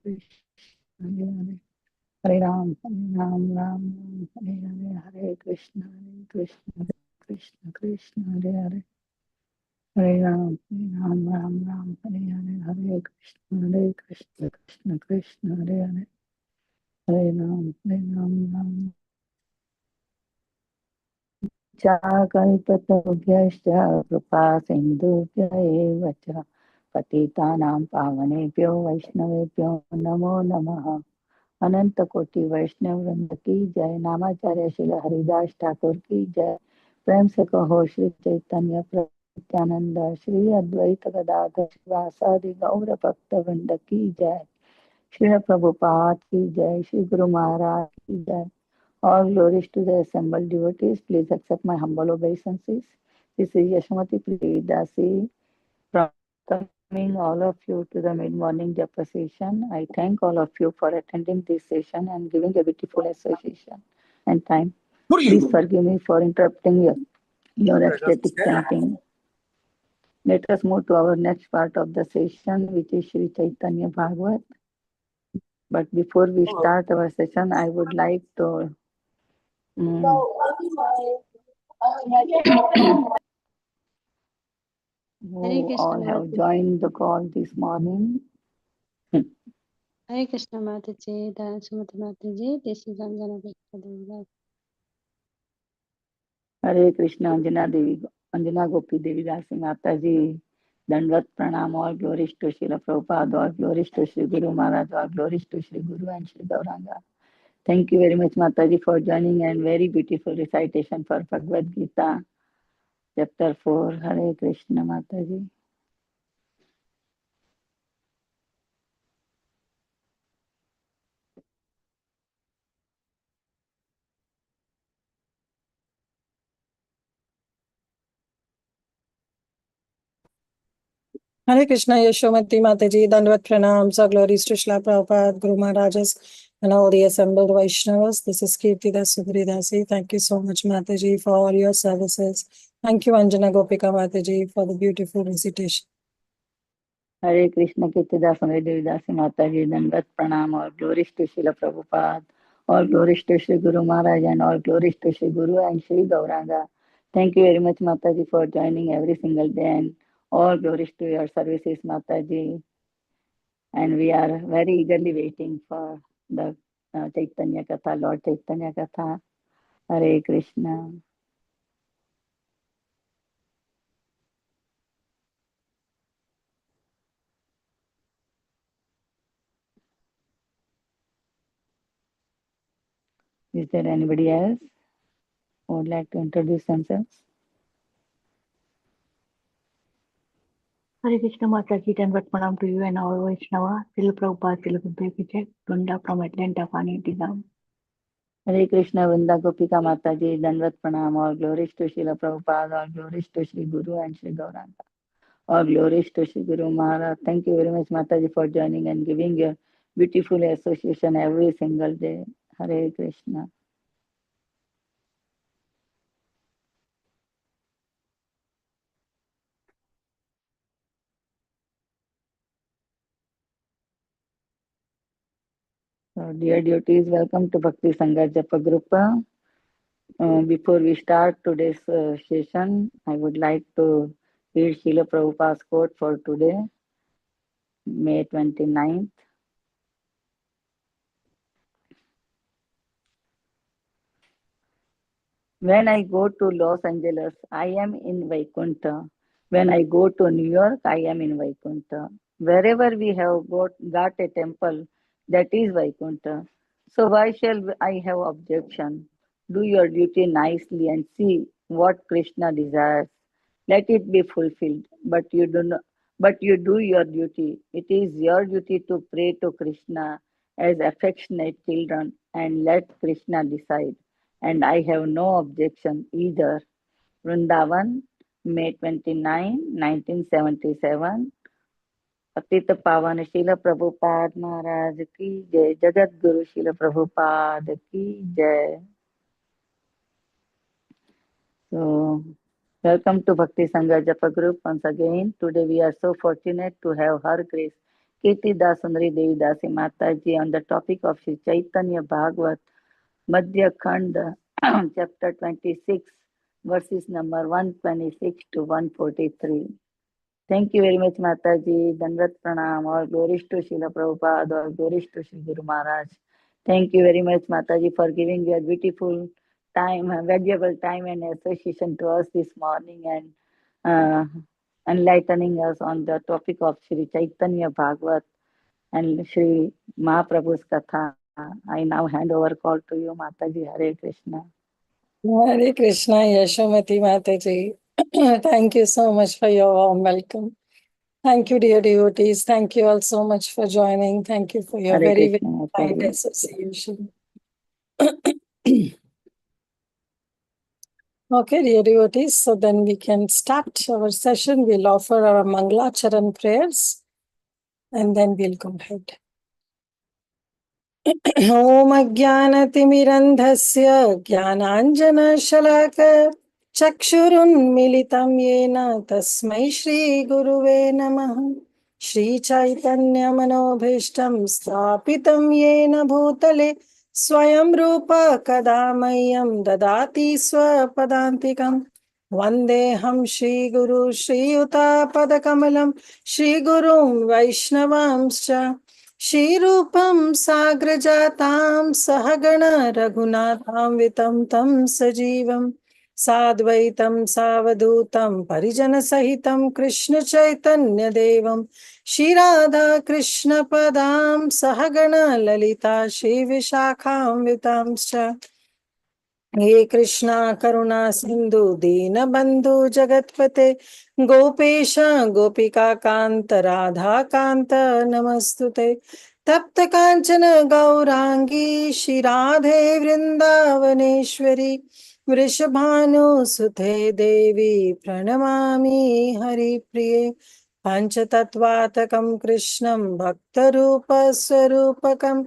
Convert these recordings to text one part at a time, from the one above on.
Krishna, Hare Ram, Ram Ram, Hare Hare, Hare Krishna, Krishna Krishna, Krishna Hare Hare, Hare Ram, Ram Ram, Ram Hare Hare, Hare Krishna, Krishna Krishna, Hare Hare, Hare Ram, Ram कल्पतरुभ्यश्च कृपा सिन्धुभ्य एव च पतितानां पावनेभ्यो वैष्णवेभ्यो नमो नमः। अनंत कोटि वैष्णव वृंद की जय। नामाचार्य श्री हरिदास ठाकुर की जय। प्रेम से कहो श्री चैतन्य प्रभु नित्यानंद श्री अद्वैत गदाधर श्रीवासादि गौर भक्त वृंद की जय। श्री प्रभुपाद की जय। श्री गुरु महाराज की जय। All glories to the assembled devotees. Please accept my humble obeisances. This is Yashamati Dasi from coming all of you to the mid-morning japa session. I thank all of you for attending this session and giving a beautiful association and time. Please forgive me for interrupting your ecstatic chanting. Let us move to our next part of the session, which is Sri Caitanya Bhagavat. But before we start our session, I would like to who all have joined the call this morning. Hare Krishna Mataji, Dhanasumati Mataji, this is Anjana Devi. हरे कृष्ण अंजना देवी, अंजना गोपी देवी दासी माता जी, दंडवत प्रणाम। और glories to Srila Prabhupada, और glories to Shri Guru Maharaj, और glories to Shri Guru and Shri Gauranga. Thank you very much Mataji for joining and very beautiful recitation for Bhagavad Gita chapter 4. Hare Krishna Mataji. Hare Krishna, Yashomati Mataji, Dandvat Pranams, our glories to Srila Prabhupada, Guru Maharajas, and all the assembled Vaishnavas. This is Kirtida Dasi. Thank you so much, Mataji, for all your services. Thank you, Anjana Gopika Mataji, for the beautiful recitation. Hare Krishna Kirtida Devidasi Mataji, Dandvat Pranam, all glories to Srila Prabhupada, all glories to Sri Guru Maharaj, and all glories to Sri Guru and Sri Gauranga. Thank you very much Mataji for joining every single day, and all glories to your services Mataji. And we are very eagerly waiting for the Chaitanya Katha, Lord Chaitanya Katha. Hare Krishna. Is there anybody else who would like to introduce themselves? Hare Krishna Mataji, Dandavat Pranam to you and all Vaishnava. Srila Prabhupada, Srila Gurudev, Vrinda from Atlanta, Panitigam. Hare Krishna Vrinda Gopika Mataji, Dandavat Pranam. All glories to Srila Prabhupada, all glories to Sri Guru and Sri Gauranga. All glories to Sri Guru Maharaj. Thank you very much Mataji for joining and giving a beautiful association every single day. Hare Krishna. So, dear devotees, welcome to Bhakti Sangha Japa Group. Before we start today's session, I would like to read Srila Prabhupada's quote for today, May 29th. When I go to Los Angeles, I am in Vaikuntha. When I go to New York, I am in Vaikuntha. Wherever we have got a temple, that is Vaikuntha. So why shall I have objection? Do your duty nicely and see what Krishna desires. Let it be fulfilled. But you do your duty. It is your duty to pray to Krishna as affectionate children and let Krishna decide. And I have no objection either. Vrindavan, May 29, 1977. पतित पावन शील प्रभुपाद महाराज की जय। जगत गुरु शील प्रभुपाद की जय. So, welcome to Bhakti Sangha Japa Group once again. Today we are so fortunate to have Her Grace Kirtida Sundari Devi Dasi Mataji on the topic of Sri Chaitanya Bhagavata-Madhya Khanda, chapter 26, verses number 126 to 143. Thank you very much, Mataji. Dandat Pranam. All glories to Srila Prabhupada. All glories to Sri Guru Maharaj. Thank you very much, Mataji, for giving your beautiful time, valuable time and association to us this morning and enlightening us on the topic of Sri Chaitanya Bhagavat and Sri Mahaprabhu's Katha. I now hand over call to you, Mataji. Hare Krishna. Hare Krishna, Yashomati Mataji. Thank you so much for your warm welcome. Thank you, dear devotees. Thank you all so much for joining. Thank you for your Hare very, Krishna, very kind Mataji. association. Okay, dear devotees, so then we can start our session. We'll offer our Mangalacharan prayers and then we'll go ahead. Om Ajnanatimirandhasya Jnananjana Chakshurunmilitam Yena Tasmai Shri Guruve Namaha Shri Chaitanya Manobhishtam Sthapitam Yena Bhutale Swayam Rupa Kadamayam Dadati Swapadantikam Vandeham Shri Guru Shri Yuta Padakamalam Shri Gurum Vaishnavamscha Shrirupam Sagrajatam Sahagana Raghunatham Vitam Tam Sajivam Sadvaitam Savadutam Parijana Sahitam Krishna Chaitanya Devam Shri Radha Krishna Padam Sahagana Lalita Shri Vishakham Vitamscha हे कृष्णा करुणा सिंधु दीन बंधु जगतपते गोपेश गोपिका कांत राधा कांत नमस्तुते तप्त कांचन गौरांगी श्री राधे वृंदावनेश्वरी वृषभानुसुते देवी प्रणमामि हरिप्रिये पंचतत्वात्मकं कृष्णं भक्तरूपस्वरूपकं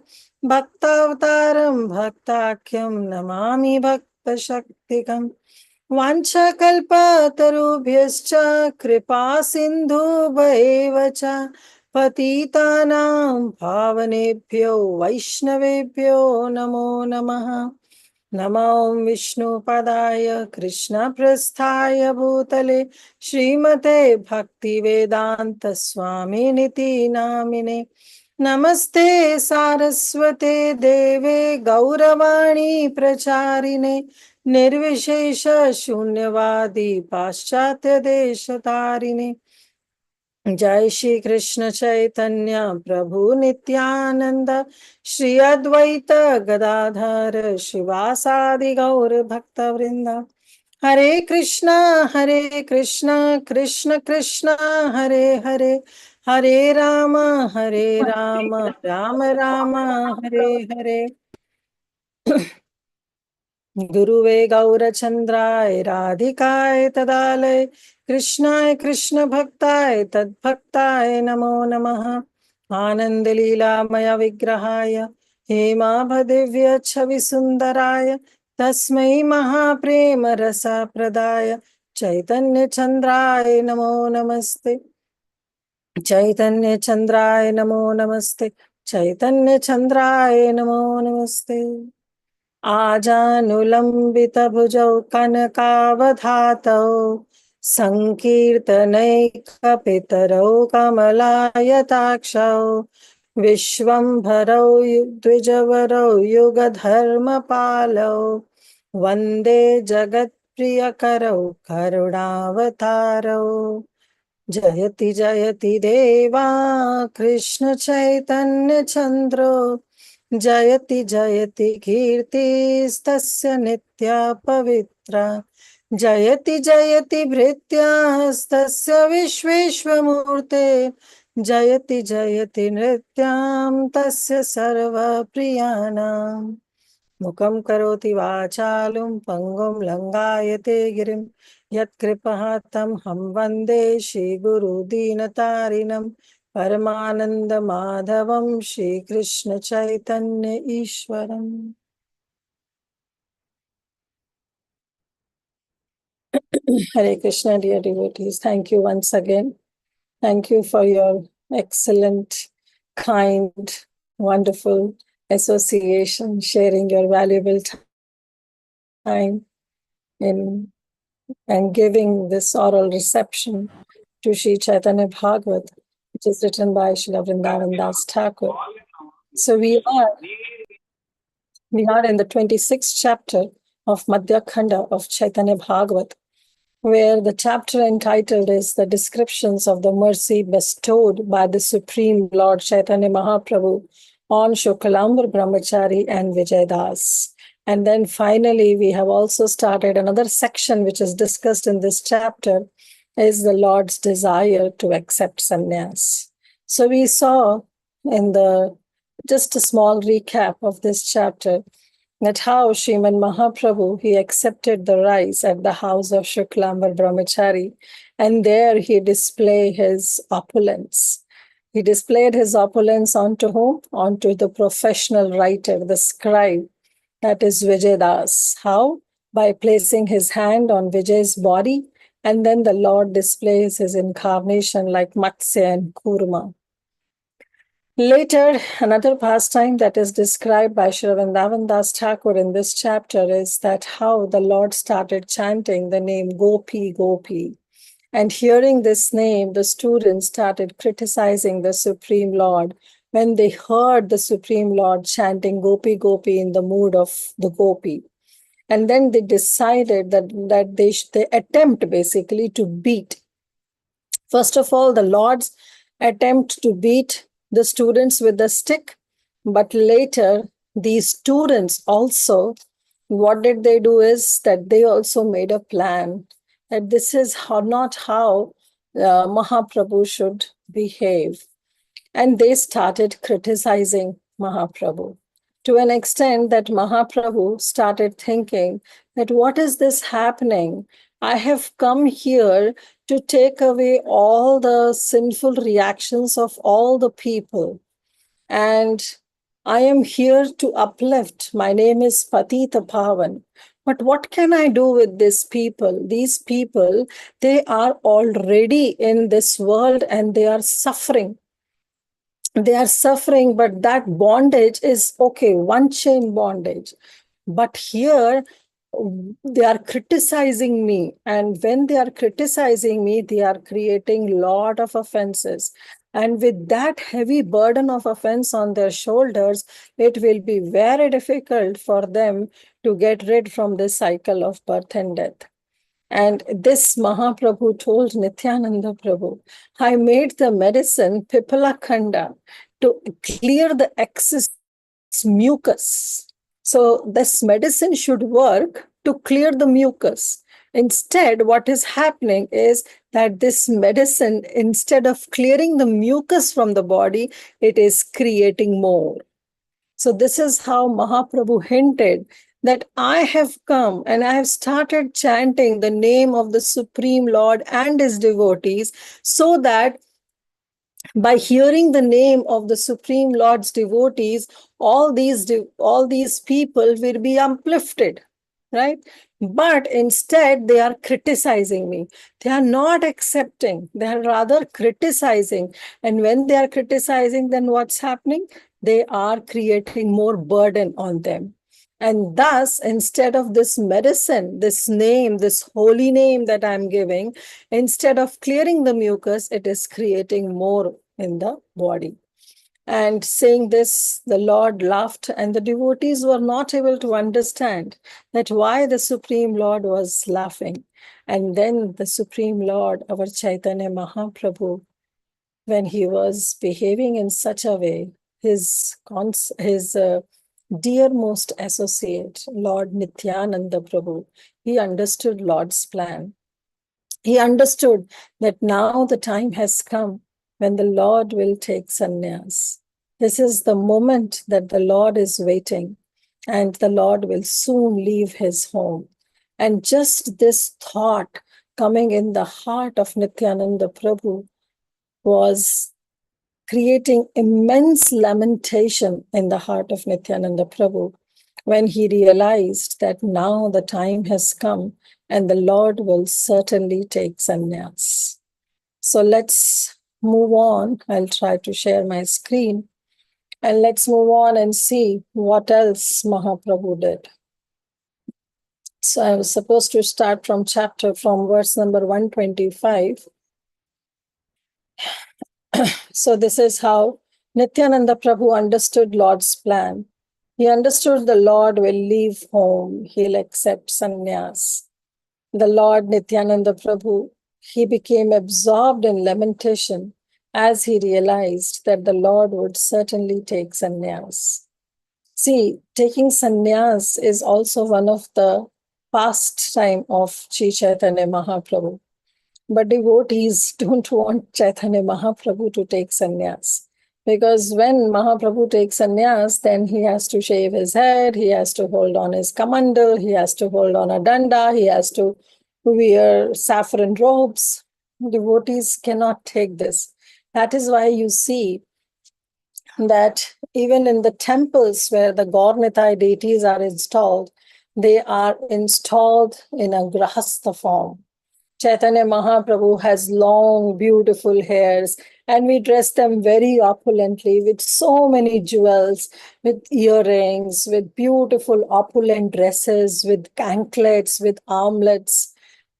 भक्तावतारं भक्ताख्यं नमामि भक्तशक्तिकं वाञ्छाकल्पतरुभ्यश्च कृपा सिन्धुभ्येव च पतितानां पावनेभ्यो वैष्णवेभ्यो नमो नमः नमो विष्णुपदाय कृष्णप्रस्थाय भूतले श्रीमते भक्तिवेदान्त स्वामिनिति नामिने नमस्ते सारस्वते देवे गौरवाणी प्रचारिणे निर्विशेष शून्यवादी पाश्चात्य देशतारिणे जय श्री कृष्ण चैतन्य प्रभु नित्यानंद श्री अद्वैत गदाधर शिवासादि गौर भक्त वृंद हरे कृष्णा कृष्ण कृष्ण हरे हरे हरे राम राम राम हरे हरे गुरुवे गौरचंद्राय राधिकाय तदालय कृष्णाय कृष्ण भक्ताय तद्भक्ताय नमो नमः आनंद लीलामय विग्रहाय हेमाभदिव्य छवि सुंदराय तस्मै महाप्रेम रसप्रदाय चैतन्य चंद्राय नमो नमस्ते चैतन्य चंद्राय नमो नमस्ते चैतन्य चंद्राय नमो नमस्ते आजानुलंबित भुजौ कनकावधातौ संकीर्तनैकपितरौ कमलायताक्षौ विश्वम्भरौ द्विजवरौ युगधर्मपालौ वन्दे जगत्प्रियकरौ करुणावतारौ जयति जयति देवा कृष्ण चैतन्य चन्द्रो जयति जयति कीर्तिस्तस्य नित्या पवित्रा जयति जयति भृत्यास्तस्य विश्वेश्वमूर्ते जयति जयति नृत्यां तस्य सर्वप्रियाणाम् मुखं करोति वाचालुं पंगुं लंगायते गिरिं यत्कृपः तमहं वन्दे श्रीगुरुदीनतारिणं परमानंद माधवं श्रीकृष्ण चैतन्य ईश्वरम् Hare Krishna, dear devotees. Thank you once again. Thank you for your excellent kind, wonderful association, sharing your valuable time in and giving this oral reception to Sri Chaitanya Bhagavat, which is written by Srila Vrindavan Das Thakur. So we are in the 26th chapter of Madhya Khanda of Chaitanya Bhagavat, where the chapter entitled is The Descriptions of the Mercy Bestowed by the Supreme Lord Chaitanya Mahaprabhu on Shukalambar Brahmachari and Vijaydas. And then finally, we have also started another section which is discussed in this chapter is the Lord's desire to accept sannyas. So we saw in just a small recap of this chapter that how Sriman Mahaprabhu, he accepted the rice at the house of Shuklambar Brahmachari, and there he displayed his opulence. He displayed his opulence onto whom? Onto the professional writer, the scribe, that is Vijaydas. How? By placing his hand on Vijay's body, and then the Lord displays his incarnation like Matsya and Kurma. Later, another pastime that is described by Sri Vrindavan Das Thakur in this chapter is that how the Lord started chanting the name Gopi, Gopi. And hearing this name, the students started criticizing the Supreme Lord when they heard the Supreme Lord chanting Gopi, Gopi in the mood of the Gopi. And then they decided that they attempt basically to beat. First of all, the Lord's attempt to beat the students with the stick, but later these students also, what did they do is that they also made a plan that this is not how Mahaprabhu should behave. And they started criticizing Mahaprabhu to an extent that Mahaprabhu started thinking that what is this happening? I have come here to take away all the sinful reactions of all the people. And I am here to uplift. My name is Patita Pavan. But what can I do with these people? These people, they are already in this world and they are suffering. They are suffering, but that bondage is okay, one chain bondage. But here, they are criticizing me. And when they are criticizing me, they are creating a lot of offenses. And with that heavy burden of offense on their shoulders, it will be very difficult for them to get rid from this cycle of birth and death. And this Mahaprabhu told Nityananda Prabhu, I made the medicine Pipala Khanda to clear the excess mucus. So this medicine should work to clear the mucus. Instead, what is happening is that this medicine, instead of clearing the mucus from the body, it is creating more. So this is how Mahaprabhu hinted that I have come and I have started chanting the name of the Supreme Lord and his devotees so that by hearing the name of the Supreme Lord's devotees, all these people will be uplifted, right? But instead, they are criticizing me. They are not accepting. They are rather criticizing. And when they are criticizing, then what's happening? They are creating more burden on them. And thus, instead of this medicine, this name, this holy name that I'm giving, instead of clearing the mucus, it is creating more in the body. And saying this, the Lord laughed, and the devotees were not able to understand that why the Supreme Lord was laughing. And then the Supreme Lord, our Chaitanya Mahaprabhu, when he was behaving in such a way, his dearmost associate, Lord Nityananda Prabhu, he understood Lord's plan. He understood that now the time has come when the Lord will take sannyas. This is the moment that the Lord is waiting, and the Lord will soon leave his home. And just this thought coming in the heart of Nityananda Prabhu was creating immense lamentation in the heart of Nityananda Prabhu when he realized that now the time has come and the Lord will certainly take sannyas. So let's move on. I'll try to share my screen. And let's move on and see what else Mahaprabhu did. So I was supposed to start from verse number 125. So this is how Nityananda Prabhu understood Lord's plan. He understood the Lord will leave home, he'll accept sannyas. The Lord Nityananda Prabhu, he became absorbed in lamentation as he realized that the Lord would certainly take sannyas. See, taking sannyas is also one of the pastime of Sri Chaitanya Mahaprabhu. But devotees don't want Chaitanya Mahaprabhu to take sannyas. Because when Mahaprabhu takes sannyas, then he has to shave his head, he has to hold on his kamandal, he has to hold on a danda, he has to wear saffron robes. Devotees cannot take this. That is why you see that even in the temples where the Gaur-Nitai deities are installed, they are installed in a grahastha form. Chaitanya Mahaprabhu has long, beautiful hairs, and we dress them very opulently with so many jewels, with earrings, with beautiful opulent dresses, with anklets, with armlets.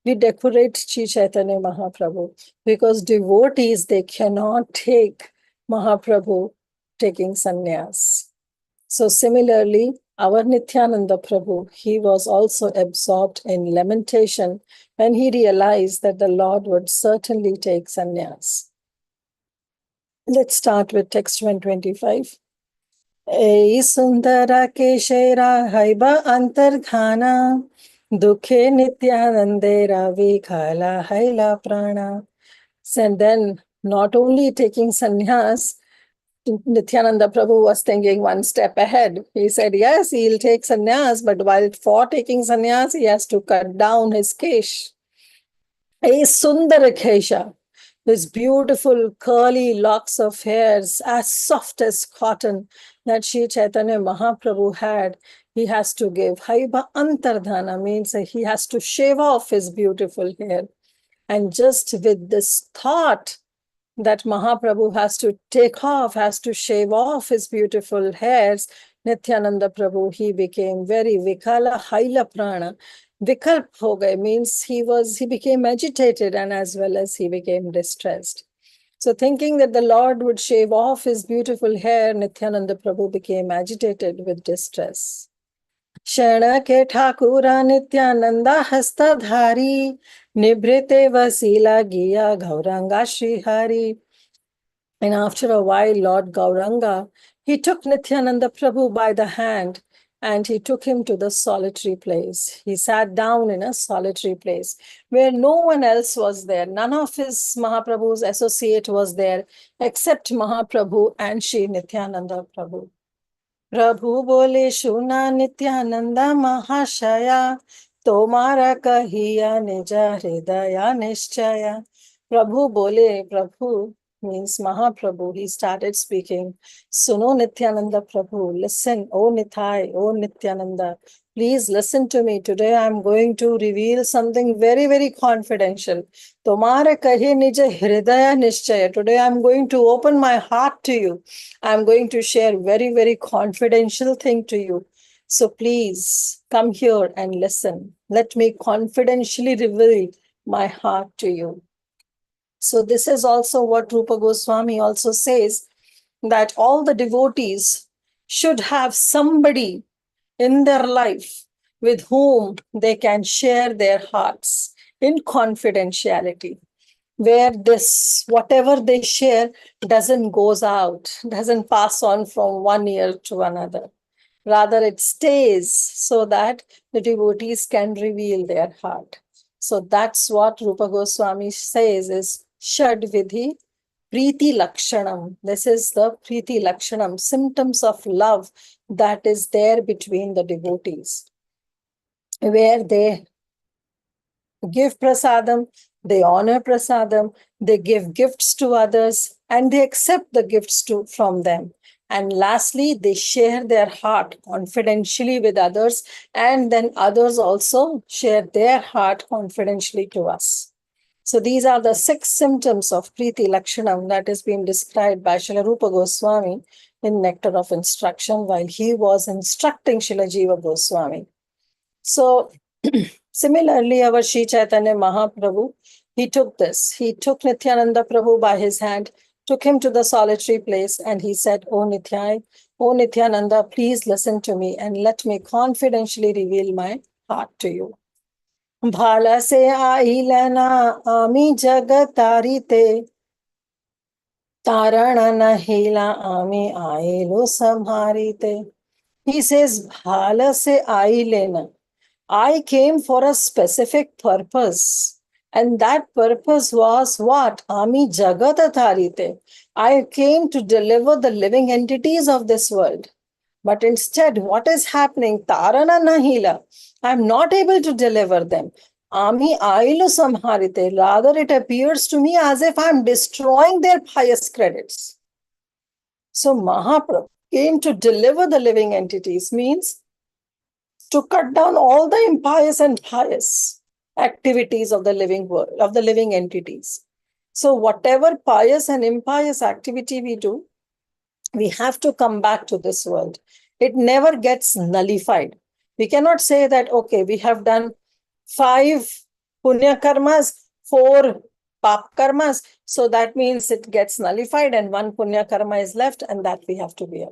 We decorate Sri Chaitanya Mahaprabhu because devotees, they cannot take Mahaprabhu taking sannyas. So similarly, our Nityananda Prabhu, he was also absorbed in lamentation when he realized that the Lord would certainly take sannyas. Let's start with text 125. Ei sundara keshera haiba antardhana dukhe nityanandera vikhala haila prana. And then not only taking sannyas, Nityananda Prabhu was thinking one step ahead. He said, yes, he'll take sannyas, but for taking sannyas, he has to cut down his kesh. A sundara kesha, this beautiful curly locks of hairs as soft as cotton that Sri Chaitanya Mahaprabhu had, he has to give. Haiba antardhana means that he has to shave off his beautiful hair. And just with this thought, that Mahaprabhu has to take off, has to shave off his beautiful hairs, Nityananda Prabhu, he became very vikala haila prana. Vikalp ho gaye means he became agitated, and as well as he became distressed. So thinking that the Lord would shave off his beautiful hair, Nityananda Prabhu became agitated with distress. Shana ke Thakura Nityananda hastadhari Nibrite Vasila Giya Gauranga Shri Hari. And after a while, Lord Gauranga, he took Nityananda Prabhu by the hand and he took him to the solitary place. He sat down in a solitary place where no one else was there. None of his Mahaprabhu's associate was there except Mahaprabhu and Shri Nityananda Prabhu. Prabhu bole shuna Nityananda Mahashaya tomara kahiya nija hridaya nishchaya. Prabhu bole, Prabhu means Mahaprabhu, he started speaking. Suno Nityananda Prabhu, listen, O Nithai, O Nityananda, please listen to me. Today I'm going to reveal something very, very confidential. Tomara kahe nija hridaya nishchaya. Today I'm going to open my heart to you. I'm going to share very, very confidential thing to you. So please come here and listen. Let me confidentially reveal my heart to you. So this is also what Rupa Goswami also says, that all the devotees should have somebody in their life with whom they can share their hearts in confidentiality, where this, whatever they share doesn't goes out, doesn't pass on from one ear to another. Rather, it stays so that the devotees can reveal their heart. So that's what Rupa Goswami says is Shad Vidhi Preeti Lakshanam. This is the Preeti Lakshanam, symptoms of love that is there between the devotees, where they give prasadam, they honor prasadam, they give gifts to others, and they accept the gifts from them. And lastly, they share their heart confidentially with others, and then others also share their heart confidentially to us. So these are the 6 symptoms of Priti Lakshanam that is being described by Srila Rupa Goswami in Nectar of Instruction while he was instructing Srila Jiva Goswami. So similarly, our Sri Chaitanya Mahaprabhu, he took this. He took Nityananda Prabhu by his hand, took him to the solitary place, and he said, "O Nityai, O Nityananda, please listen to me and let me confidentially reveal my heart to you. Bhala se ailana ami jagatarite, tarana nahila ami aelu samharite." He says, Bhala se ailena. I came for a specific purpose. And that purpose was what? Ami Jagatatharite. I came to deliver the living entities of this world. But instead, what is happening? Tarana Nahila. I'm not able to deliver them. Ami Ailu Samharite. Rather, it appears to me as if I'm destroying their pious credits. So Mahaprabhu came to deliver the living entities, means to cut down all the impious and pious activities of the living world, of the living entities. So whatever pious and impious activity we do, we have to come back to this world. It never gets nullified. We cannot say that, okay, we have done 5 punya karmas, 4 pap karmas, so that means it gets nullified and 1 punya karma is left and that we have to bear.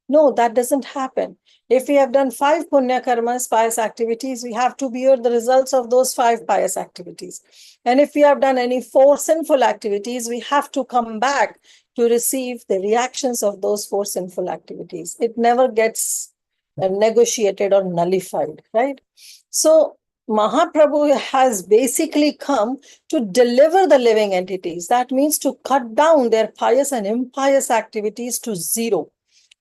No, that doesn't happen. If we have done 5 punya karmas, pious activities, we have to bear the results of those 5 pious activities. And if we have done any 4 sinful activities, we have to come back to receive the reactions of those 4 sinful activities. It never gets negotiated or nullified, right? So Mahaprabhu has basically come to deliver the living entities. That means to cut down their pious and impious activities to zero.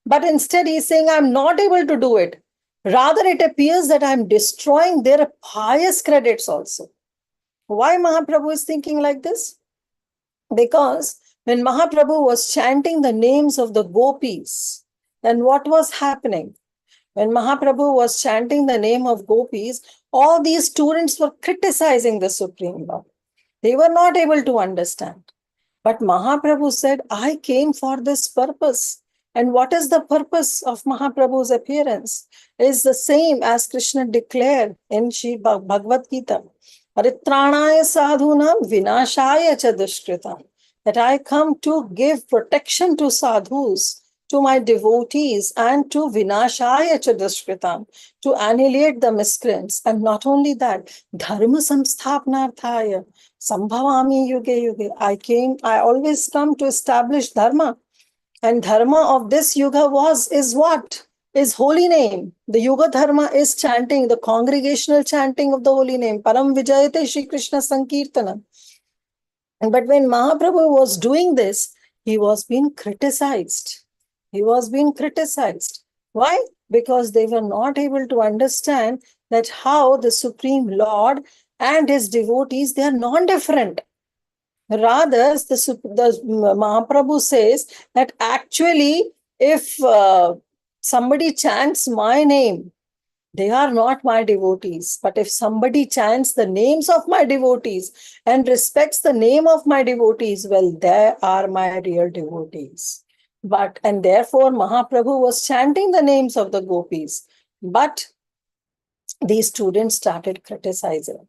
But instead, he's saying, I'm not able to do it. Rather, it appears that I'm destroying their pious credits also. Why Mahaprabhu is thinking like this? Because when Mahaprabhu was chanting the names of the gopis, then what was happening? When Mahaprabhu was chanting the name of gopis, all these students were criticizing the Supreme Lord. They were not able to understand. But Mahaprabhu said, I came for this purpose. And what is the purpose of Mahaprabhu's appearance? It is the same as Krishna declared in Sri Bhagavad Gita. Paritranaya sadhunam vinashaya cha dushkritam. That I come to give protection to sadhus, to my devotees, and to vinashaya cha dushkritam, to annihilate the miscreants. And not only that, dharma samsthapanarthaya, sambhavami yuge yuge. I always come to establish dharma. And dharma of this yuga is what? Is holy name. The yuga dharma is chanting, the congregational chanting of the holy name. Param Vijayate Shri Krishna Sankirtanam. But when Mahaprabhu was doing this, he was being criticized. He was being criticized. Why? Because they were not able to understand that how the Supreme Lord and his devotees, they are non-different. Rather, the Mahaprabhu says that actually, if somebody chants my name, they are not my devotees. But if somebody chants the names of my devotees and respects the name of my devotees, well, they are my real devotees. And therefore, Mahaprabhu was chanting the names of the gopis. But these students started criticizing.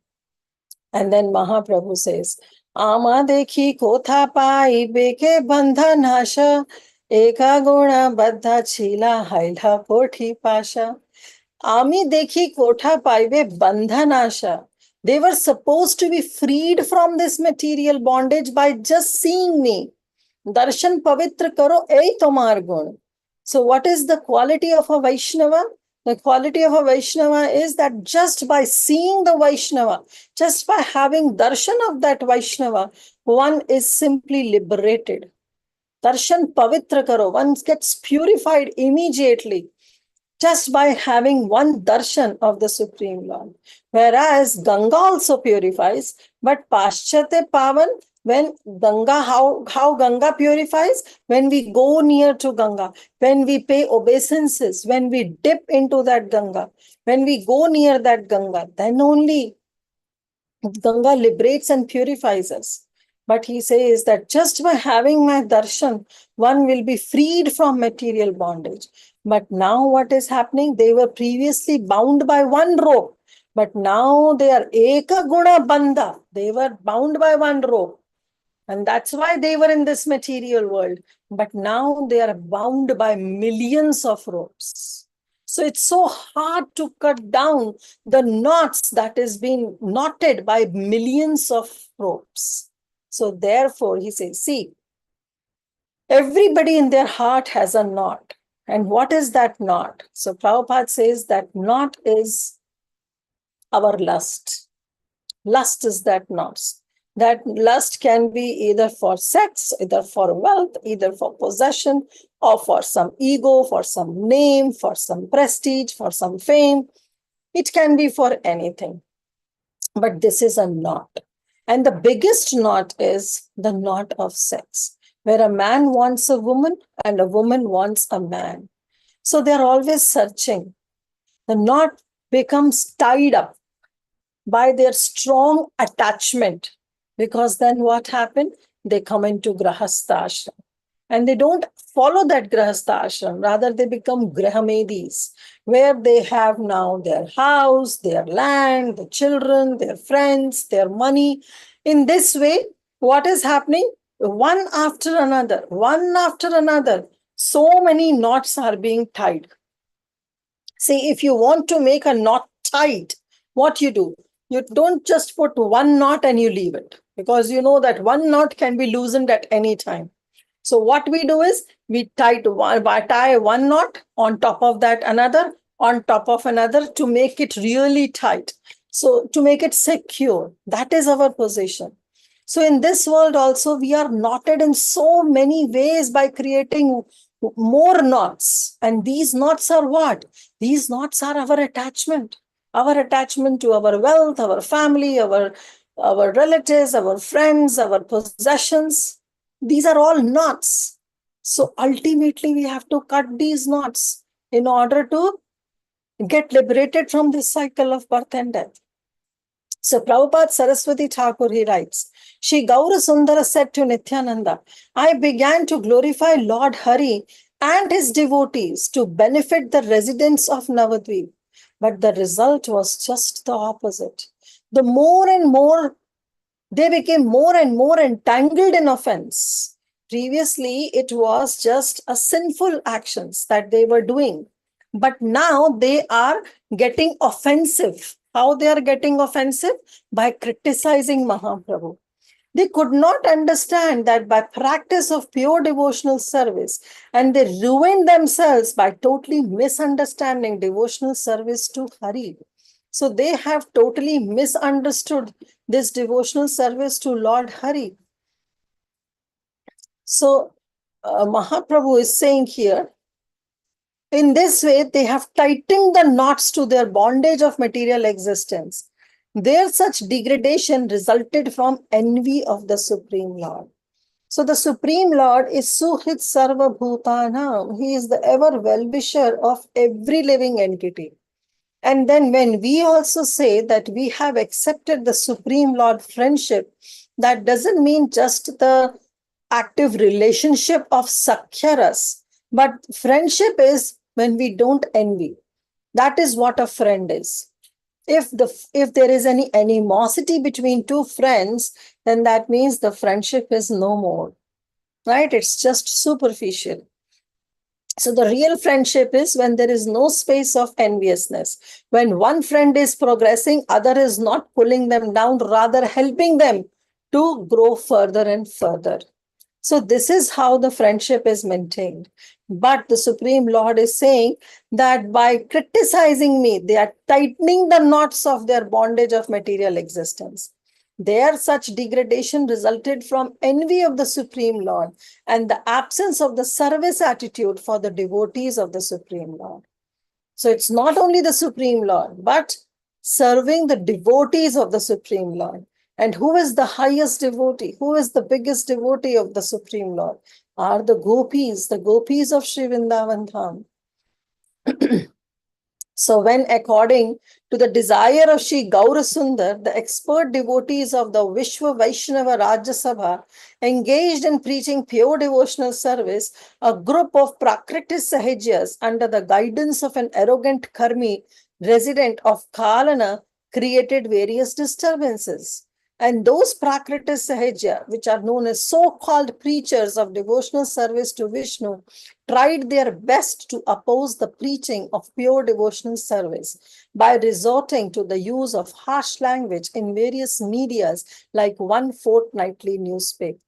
And then Mahaprabhu says, Ama dekhi kotha pai beke bandha nasha, eka guna baddha chila haila koti pasha. Ami dekhi kotha paibe bandha nasha. They were supposed to be freed from this material bondage by just seeing me. Darshan pavitra karo ei tomar gun. So what is the quality of a Vaishnava? The quality of a Vaishnava is that just by seeing the Vaishnava, just by having darshan of that Vaishnava, one is simply liberated. Darshan pavitra karo, one gets purified immediately just by having one darshan of the Supreme Lord. Whereas Ganga also purifies, but Paschate Pavan, when Ganga, how Ganga purifies? When we go near to Ganga, when we pay obeisances, when we dip into that Ganga, when we go near that Ganga, then only Ganga liberates and purifies us. But he says that just by having my darshan, one will be freed from material bondage. But now what is happening? They were previously bound by one rope, but now they are eka guna bandha. They were bound by one rope. And that's why they were in this material world. But now they are bound by millions of ropes. So it's so hard to cut down the knots that is being knotted by millions of ropes. So therefore, he says, see, everybody in their heart has a knot. And what is that knot? So Prabhupada says that knot is our lust. Lust is that knot. That lust can be either for sex, either for wealth, either for possession, or for some ego, for some name, for some prestige, for some fame. It can be for anything. But this is a knot. And the biggest knot is the knot of sex, where a man wants a woman and a woman wants a man. So they're always searching. The knot becomes tied up by their strong attachment, because then what happened? They come into grahastha ashram and they don't follow that grahastha ashram. Rather, they become grahamedis, where they have now their house, their land, the children, their friends, their money. In this way, what is happening? One after another, so many knots are being tied. See, if you want to make a knot tight, what you do? You don't just put one knot and you leave it, because you know that one knot can be loosened at any time. So what we do is we tie one knot on top of that another, on top of another, to make it really tight. So to make it secure, that is our position. So in this world also, we are knotted in so many ways by creating more knots. And these knots are what? These knots are our attachment to our wealth, our family, our relatives, our friends, our possessions. These are all knots. So ultimately, we have to cut these knots in order to get liberated from this cycle of birth and death. So Prabhupada Saraswati Thakur, he writes, Shri Gaura Sundara said to Nityananda, I began to glorify Lord Hari and his devotees to benefit the residents of Navadvip. But the result was just the opposite. The more and more, they became more and more entangled in offense. Previously, it was just a sinful actions that they were doing. But now they are getting offensive. How they are getting offensive? By criticizing Mahaprabhu. They could not understand that by practice of pure devotional service, and they ruined themselves by totally misunderstanding devotional service to Hari. So they have totally misunderstood this devotional service to Lord Hari. So Mahaprabhu is saying here, in this way, they have tightened the knots to their bondage of material existence. Their such degradation resulted from envy of the Supreme Lord. So the Supreme Lord is Suhit Sarva Bhutanam. He is the ever well-wisher of every living entity. And then when we also say that we have accepted the Supreme Lord friendship, that doesn't mean just the active relationship of Sakhyaras, but friendship is when we don't envy. That is what a friend is. If there is any animosity between two friends, then that means the friendship is no more, right? It's just superficial. So the real friendship is when there is no space of enviousness. When one friend is progressing, other is not pulling them down, rather helping them to grow further and further. So this is how the friendship is maintained. But the Supreme Lord is saying that by criticizing me, they are tightening the knots of their bondage of material existence. Their such degradation resulted from envy of the Supreme Lord and the absence of the service attitude for the devotees of the Supreme Lord. So it's not only the Supreme Lord, but serving the devotees of the Supreme Lord. And who is the highest devotee? Who is the biggest devotee of the Supreme Lord? Are the gopis of Sri Vrindavan Dham. So when, according to the desire of Sri Gaurasundar, the expert devotees of the Vishwa Vaishnava Rajya Sabha engaged in preaching pure devotional service, a group of Prakriti Sahajyas under the guidance of an arrogant Karmi resident of Kalana created various disturbances. And those Prakriti Sahajya, which are known as so-called preachers of devotional service to Vishnu, tried their best to oppose the preaching of pure devotional service by resorting to the use of harsh language in various medias like one fortnightly newspaper.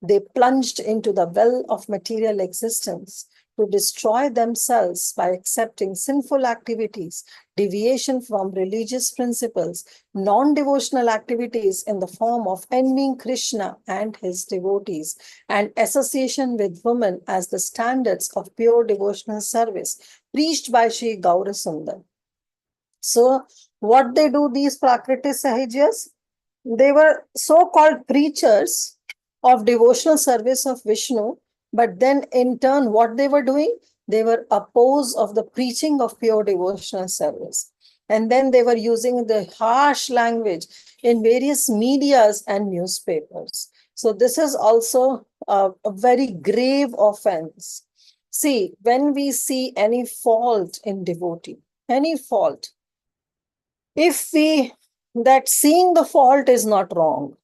They plunged into the well of material existence to destroy themselves by accepting sinful activities, deviation from religious principles, non-devotional activities in the form of envying Krishna and his devotees, and association with women as the standards of pure devotional service preached by Sri Gaurasundar. So, what they do, these Prakriti Sahajyas? They were so-called preachers of devotional service of Vishnu, but then in turn, what they were doing? They were opposed of the preaching of pure devotional service. And then they were using the harsh language in various medias and newspapers. So this is also a very grave offense. See, when we see any fault in devotee, any fault, if we, that seeing the fault is not wrong,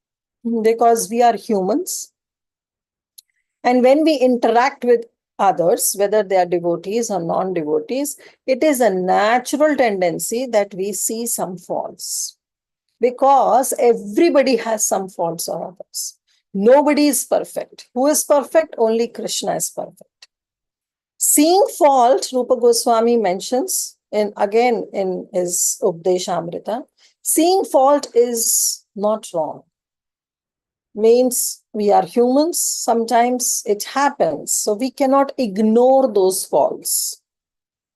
because we are humans. And when we interact with others, whether they are devotees or non-devotees, it is a natural tendency that we see some faults. Because everybody has some faults or others. Nobody is perfect. Who is perfect? Only Krishna is perfect. Seeing fault, Rupa Goswami mentions again in his Updeshamrita, seeing fault is not wrong. Means we are humans, sometimes it happens, so we cannot ignore those faults.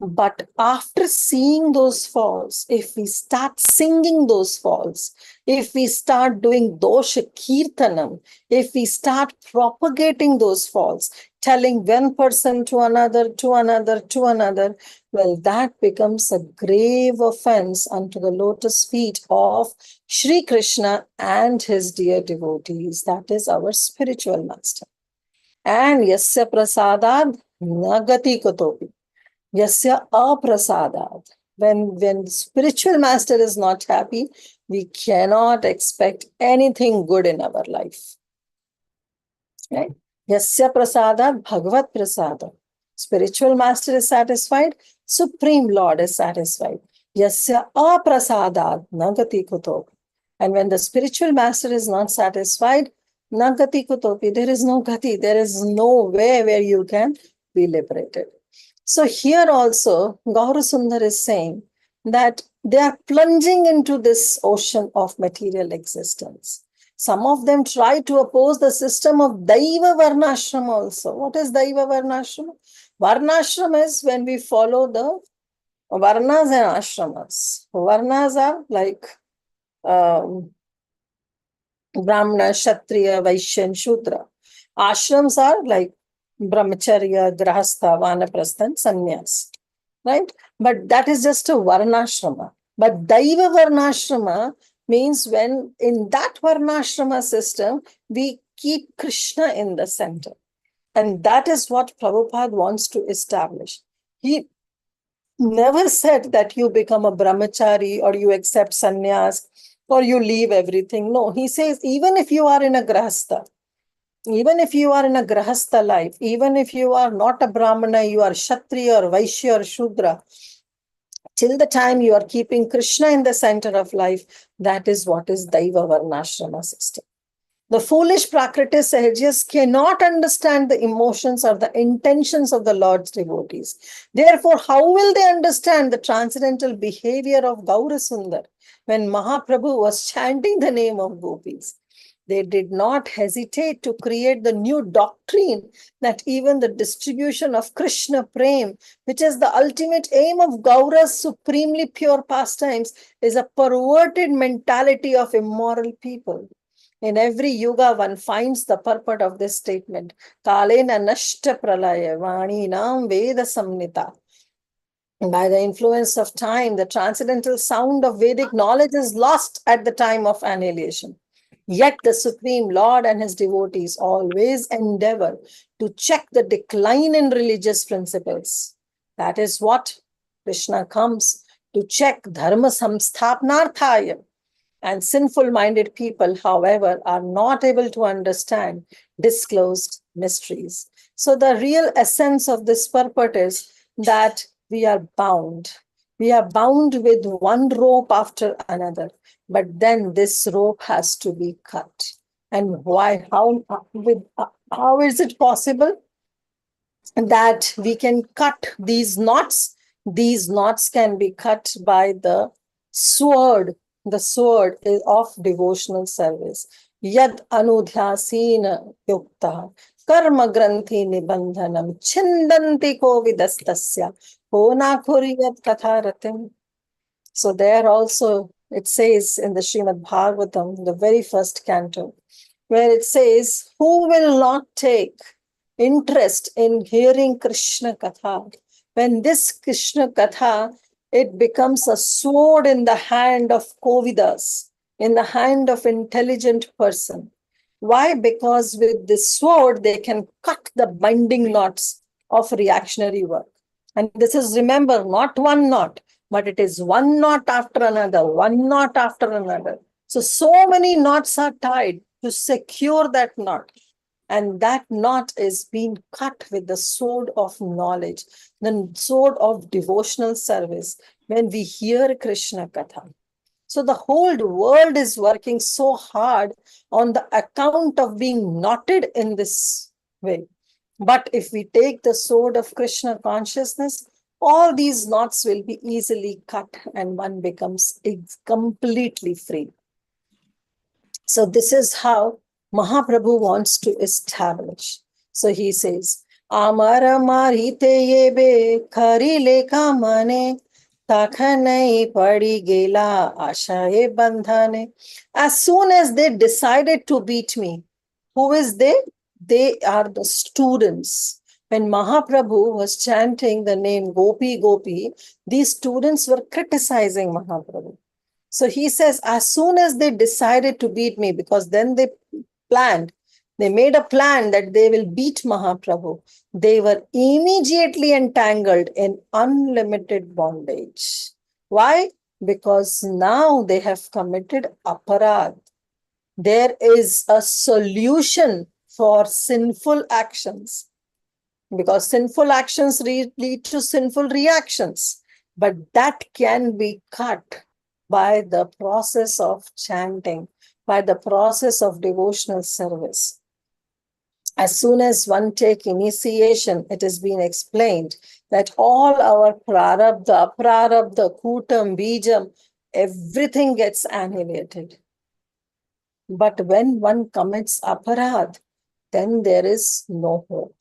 But after seeing those faults, if we start singing those faults, if we start doing dosha kirtanam, if we start propagating those faults, telling one person to another, to another, to another, well, that becomes a grave offense unto the lotus feet of Sri Krishna and his dear devotees. That is our spiritual master. And yasya prasadad nagati kotopi. Yasya aprasadat. When spiritual master is not happy, we cannot expect anything good in our life. Right? Yasya prasadat bhagavat prasadat. Spiritual master is satisfied, Supreme Lord is satisfied. Yasya aprasadat nagati kutopi. And when the spiritual master is not satisfied, nagati kutopi, there is no gati, there is no way where you can be liberated. So here also, Gaurasundar is saying that they are plunging into this ocean of material existence. Some of them try to oppose the system of Daiva Varnashrama also. What is Daiva Varnashrama? Varnashrama is when we follow the Varnas and Ashramas. Varnas are like Brahmana, Kshatriya, Vaishya, Shudra. Ashrams are like Brahmacharya, Grahastha, Vanaprastha, and Sannyas. Right? But that is just a Varnashrama. But Daiva Varnashrama means when in that Varnashrama system, we keep Krishna in the center. And that is what Prabhupada wants to establish. He never said that you become a brahmachari or you accept sannyas or you leave everything. No, he says even if you are in a grahastha, even if you are in a grahastha life, even if you are not a brahmana, you are kshatriya or vaishya or shudra, till the time you are keeping Krishna in the center of life, that is what is Daiva Varnashrama system. The foolish Prakriti Sahajyas cannot understand the emotions or the intentions of the Lord's devotees. Therefore, how will they understand the transcendental behavior of Gaurasundar when Mahaprabhu was chanting the name of gopis? They did not hesitate to create the new doctrine that even the distribution of Krishna Prem, which is the ultimate aim of Gaura's supremely pure pastimes, is a perverted mentality of immoral people. In every yuga, one finds the purport of this statement. Kalena nashta pralaya vani nam veda samnita. By the influence of time, the transcendental sound of Vedic knowledge is lost at the time of annihilation. Yet the Supreme Lord and his devotees always endeavor to check the decline in religious principles. That is what Krishna comes to check dharma samstapnarthaya. And sinful minded people, however, are not able to understand disclosed mysteries. So, the real essence of this purport is that we are bound. We are bound with one rope after another, but then this rope has to be cut. And why? How is it possible that we can cut these knots? These knots can be cut by the sword of devotional service. Yad anudhyasina yukta karma granthi nibandhanam chindanti kovidastasya kona kuriyat katharatim. So there also it says in the Srimad Bhagavatam, the very first canto, where it says, who will not take interest in hearing Krishna Katha? When this Krishna Katha, it becomes a sword in the hand of Kovidas, in the hand of intelligent person. Why? Because with this sword, they can cut the binding knots of reactionary work. And this is, remember, not one knot, but it is one knot after another, one knot after another. So many knots are tied to secure that knot. And that knot is being cut with the sword of knowledge, the sword of devotional service, when we hear Krishna Katha. So the whole world is working so hard on the account of being knotted in this way. But if we take the sword of Krishna consciousness, all these knots will be easily cut and one becomes completely free. So this is how Mahaprabhu wants to establish. So he says, Amara marite yebe khari lekha mane takhanai padi gela ashaye bandhane. As soon as they decided to beat me, who is they? They are the students. When Mahaprabhu was chanting the name Gopi Gopi, these students were criticizing Mahaprabhu. So he says, as soon as they decided to beat me, because then they made a plan that they will beat Mahaprabhu, they were immediately entangled in unlimited bondage. Why? Because now they have committed aparad. There is a solution for sinful actions, because sinful actions lead to sinful reactions, but that can be cut by the process of chanting, by the process of devotional service. As soon as one take initiation, it has been explained that all our prarabdha, aprarabdha, kutam, bijam, everything gets annihilated. But when one commits aparad, then there is no hope.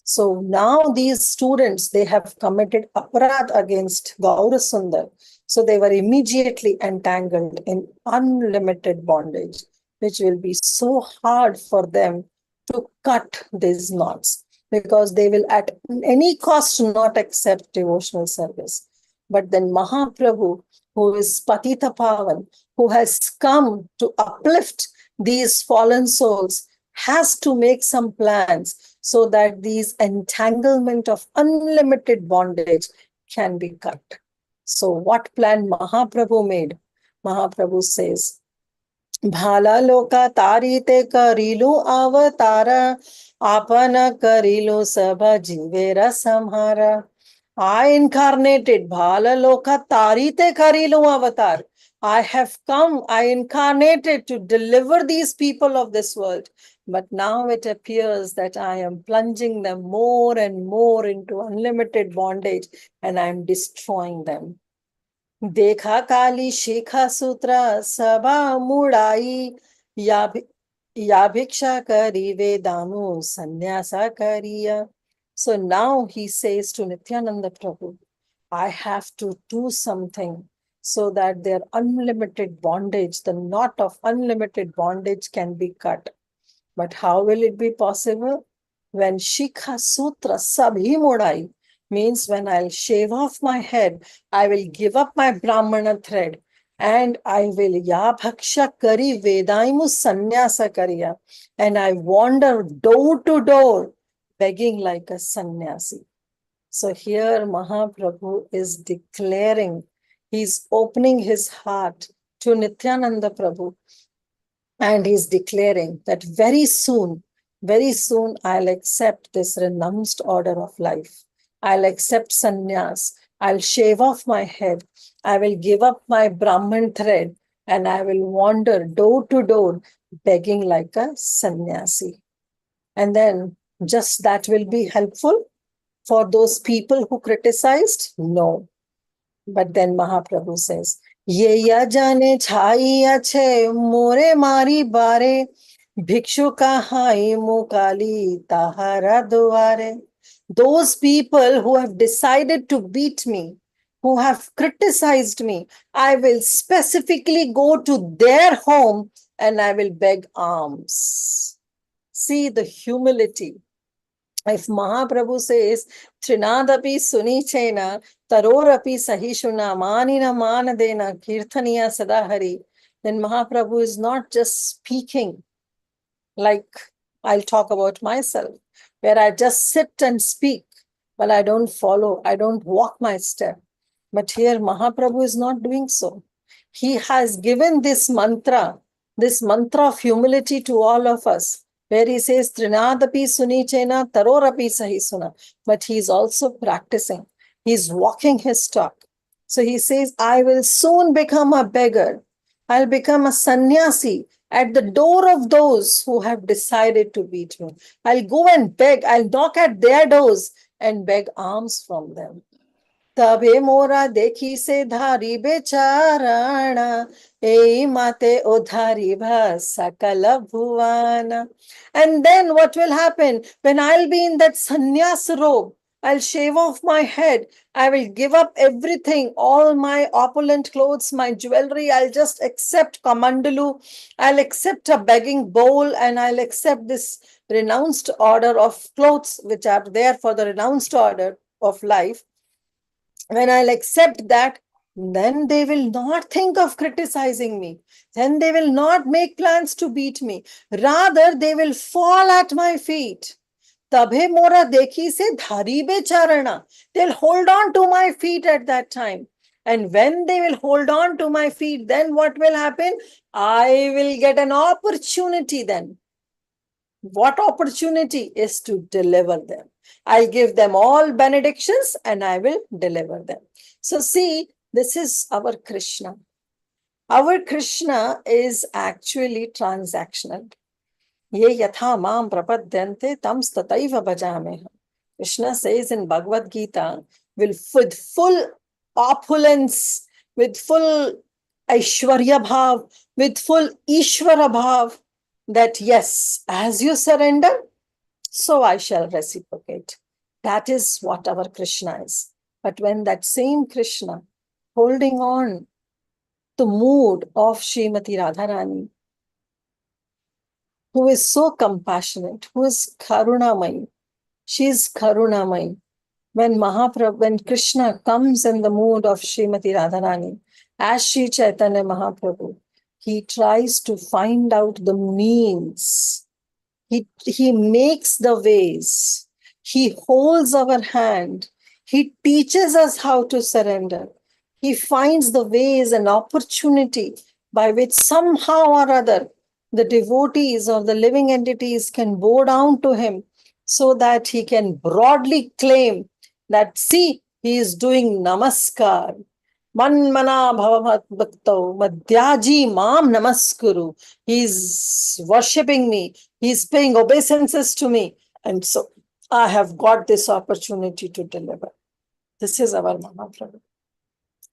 So now these students, they have committed aparad against Gaura Sundar. So they were immediately entangled in unlimited bondage, which will be so hard for them to cut these knots, because they will at any cost not accept devotional service. But then Mahaprabhu, who is Patita Pavan, who has come to uplift these fallen souls, has to make some plans so that these entanglement of unlimited bondage can be cut. So what plan Mahaprabhu made? Mahaprabhu says, Bhala loka tarite karilu avatara, apana karilu sabha jivera samhara. I incarnated Bhala loka tarite karilu avatar. I have come, I incarnated to deliver these people of this world. But now it appears that I am plunging them more and more into unlimited bondage, and I am destroying them. Dekha Kali Shekha Sutra Sabha Mudai Yabhiksha Kari Vedanu Sannyasa Kariya. So now he says to Nityananda Prabhu, I have to do something so that their unlimited bondage, the knot of unlimited bondage can be cut. But how will it be possible? When Shikha Sutra Sabhi Mudai, means when I'll shave off my head, I will give up my Brahmana thread and I will ya bhaksha kari vedaimu sannyasa kariya, and I wander door to door begging like a sannyasi. So here Mahaprabhu is declaring, he's opening his heart to Nityananda Prabhu, and he's declaring that very soon I'll accept this renounced order of life. I'll accept sannyas. I'll shave off my head. I will give up my Brahman thread and I will wander door to door begging like a sannyasi. And then just that will be helpful for those people who criticized? No. But then Mahaprabhu says, Ye ya jane chhai ache more mari bare bhikshu kahai mukali tahara duare. Those people who have decided to beat me, who have criticized me, I will specifically go to their home and I will beg alms. See the humility. If Mahaprabhu says, Trinadapi sunichena, tarorapi sahishuna, manina manadena, kirtaniya sadahari, then Mahaprabhu is not just speaking like I'll talk about myself, where I just sit and speak, but I don't follow, I don't walk my step. But here Mahaprabhu is not doing so. He has given this mantra of humility to all of us, where he says, Trinadapi sunichena tarorapi sahisuna. But he's also practicing. He's walking his talk. So he says, I will soon become a beggar. I'll become a sannyasi at the door of those who have decided to beat me. I'll go and beg. I'll knock at their doors and beg alms from them. तबे मोरा देखी से धारी बेचाराणा ए माते उधारी भा सकल Bhuwana. And then what will happen when I'll be in that sannyas robe? I'll shave off my head. I will give up everything, all my opulent clothes, my jewelry. I'll just accept kamandalu. I'll accept a begging bowl and I'll accept this renounced order of clothes which are there for the renounced order of life. When I'll accept that, then they will not think of criticizing me. Then they will not make plans to beat me. Rather, they will fall at my feet. Tabhe mora dekhi se dhari becharana. They'll hold on to my feet at that time. And when they will hold on to my feet, then what will happen? I will get an opportunity then. What opportunity is to deliver them? I'll give them all benedictions and I will deliver them. So see, this is our Krishna. Our Krishna is actually transactional. Ye yatha mam prapadyante tam stataiva bhajameha. Krishna says in Bhagavad Gita, with full opulence, with full Aishwarya Bhav, with full Ishvara Bhav, that yes, as you surrender, so I shall reciprocate. That is what our Krishna is. But when that same Krishna, holding on the mood of Srimati Radharani, who is so compassionate, who is Karunamai, she is Karunamai. When Krishna comes in the mood of Srimati Radharani, as Sri Caitanya Mahaprabhu, he tries to find out the means. He makes the ways. He holds our hand. He teaches us how to surrender. He finds the ways and opportunity by which somehow or other the devotees or the living entities can bow down to him so that he can broadly claim that, see, he is doing namaskar. Manmana bhavamat bhakto madhyaji mam namaskuru. He's worshipping me. He's paying obeisances to me. And so I have got this opportunity to deliver. This is our Mahaprabhu.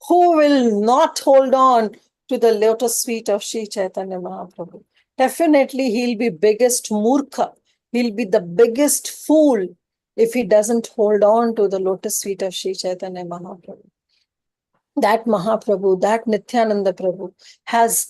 Who will not hold on to the lotus feet of Sri Chaitanya Mahaprabhu? Definitely he'll be biggest murkha. He'll be the biggest fool if he doesn't hold on to the lotus feet of Sri Chaitanya Mahaprabhu. That Mahaprabhu, that Nityananda Prabhu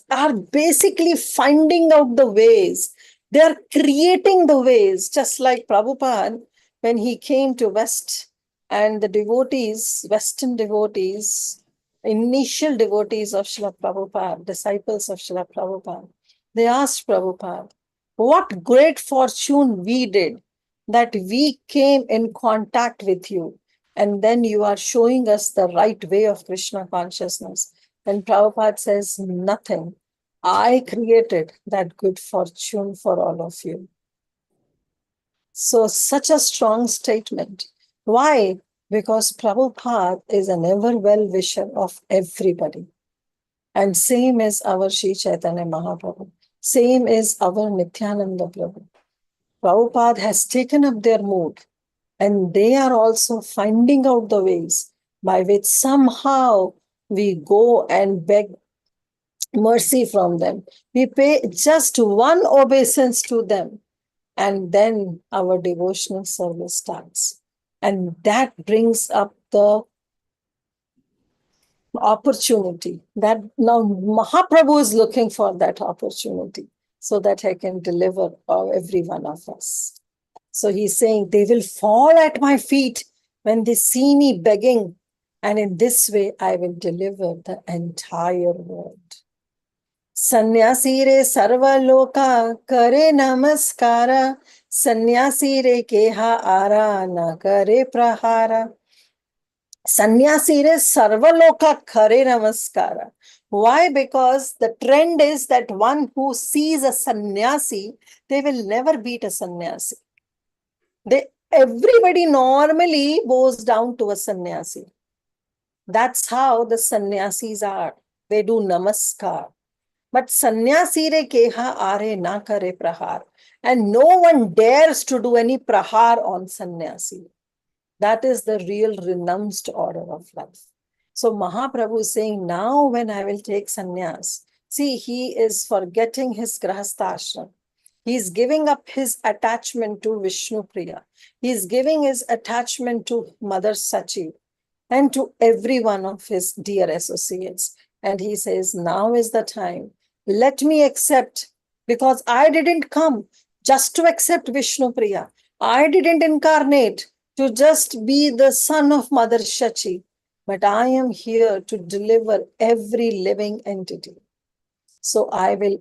are basically finding out the ways. They are creating the ways, just like Prabhupada, when he came to West And the devotees, Western devotees, initial devotees of Srila Prabhupada, disciples of Srila Prabhupada, they asked Prabhupada, what great fortune we did that we came in contact with you, and then you are showing us the right way of Krishna consciousness. And Prabhupada says, nothing. I created that good fortune for all of you. So such a strong statement. Why? Because Prabhupada is an ever well-wisher of everybody. And same is our Sri Chaitanya Mahaprabhu. Same is our Nityananda Prabhu. Prabhupada has taken up their mood, and they are also finding out the ways by which somehow we go and beg mercy from them. We pay just one obeisance to them, and then our devotional service starts. And that brings up the opportunity that now Mahaprabhu is looking for that opportunity so that I can deliver every one of us. So he's saying they will fall at my feet when they see me begging. And in this way, I will deliver the entire world. Sannyasi re sarva loka kare namaskara. Sannyasi re keha ara na kare prahara. Sannyasi re sarva loka kare namaskara. Why? Because the trend is that one who sees a sannyasi, they will never beat a sannyasi. Everybody normally bows down to a sannyasi. That's how the sannyasis are. They do namaskar. But sannyasi re keha are na kare prahar. And no one dares to do any prahar on sannyasi. That is the real renounced order of life. So Mahaprabhu is saying, now when I will take sannyas, see, he is forgetting his grahastha. He's giving up his attachment to Vishnu Priya. He's giving his attachment to Mother Sachi and to every one of his dear associates. And he says, now is the time. Let me accept, because I didn't come just to accept Vishnu Priya. I didn't incarnate to just be the son of Mother Shachi, but I am here to deliver every living entity. So I will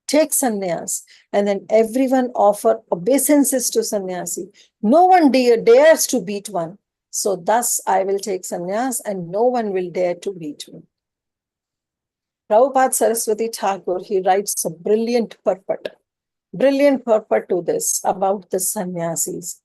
take sannyas, and then everyone offer obeisances to sannyasi. No one dares to beat one. So thus I will take sannyas, and no one will dare to beat me. Prabhupada Saraswati Thakur, he writes a brilliant purport to this about the sannyasis.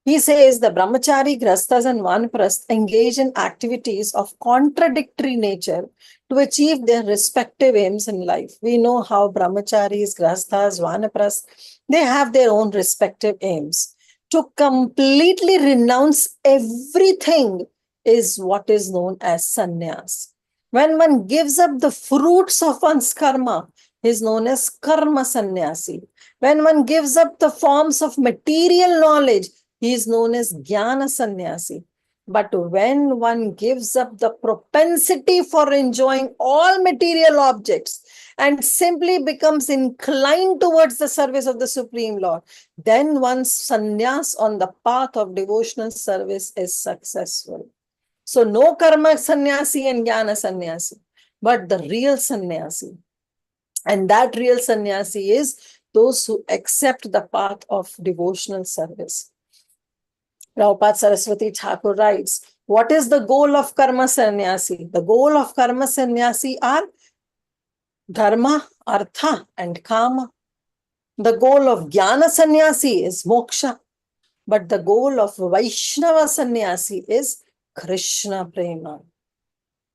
He says the brahmachari, grasthas, and vanprasth engage in activities of contradictory nature to achieve their respective aims in life. We know how brahmacharis, grasthas, vanprasth, they have their own respective aims. To completely renounce everything is what is known as sannyas. When one gives up the fruits of one's karma, is known as karma sannyasi. When one gives up the forms of material knowledge, he is known as jnana sannyasi. But when one gives up the propensity for enjoying all material objects and simply becomes inclined towards the service of the Supreme Lord, then one's sannyas on the path of devotional service is successful. So no karma sannyasi and jnana sannyasi, but the real sannyasi. And that real sannyasi is those who accept the path of devotional service. Prabhupada Saraswati Thakur writes, what is the goal of karma sannyasi? The goal of karma sannyasi are dharma, artha, and kama. The goal of jnana sannyasi is moksha. But the goal of Vaishnava sannyasi is Krishna prema.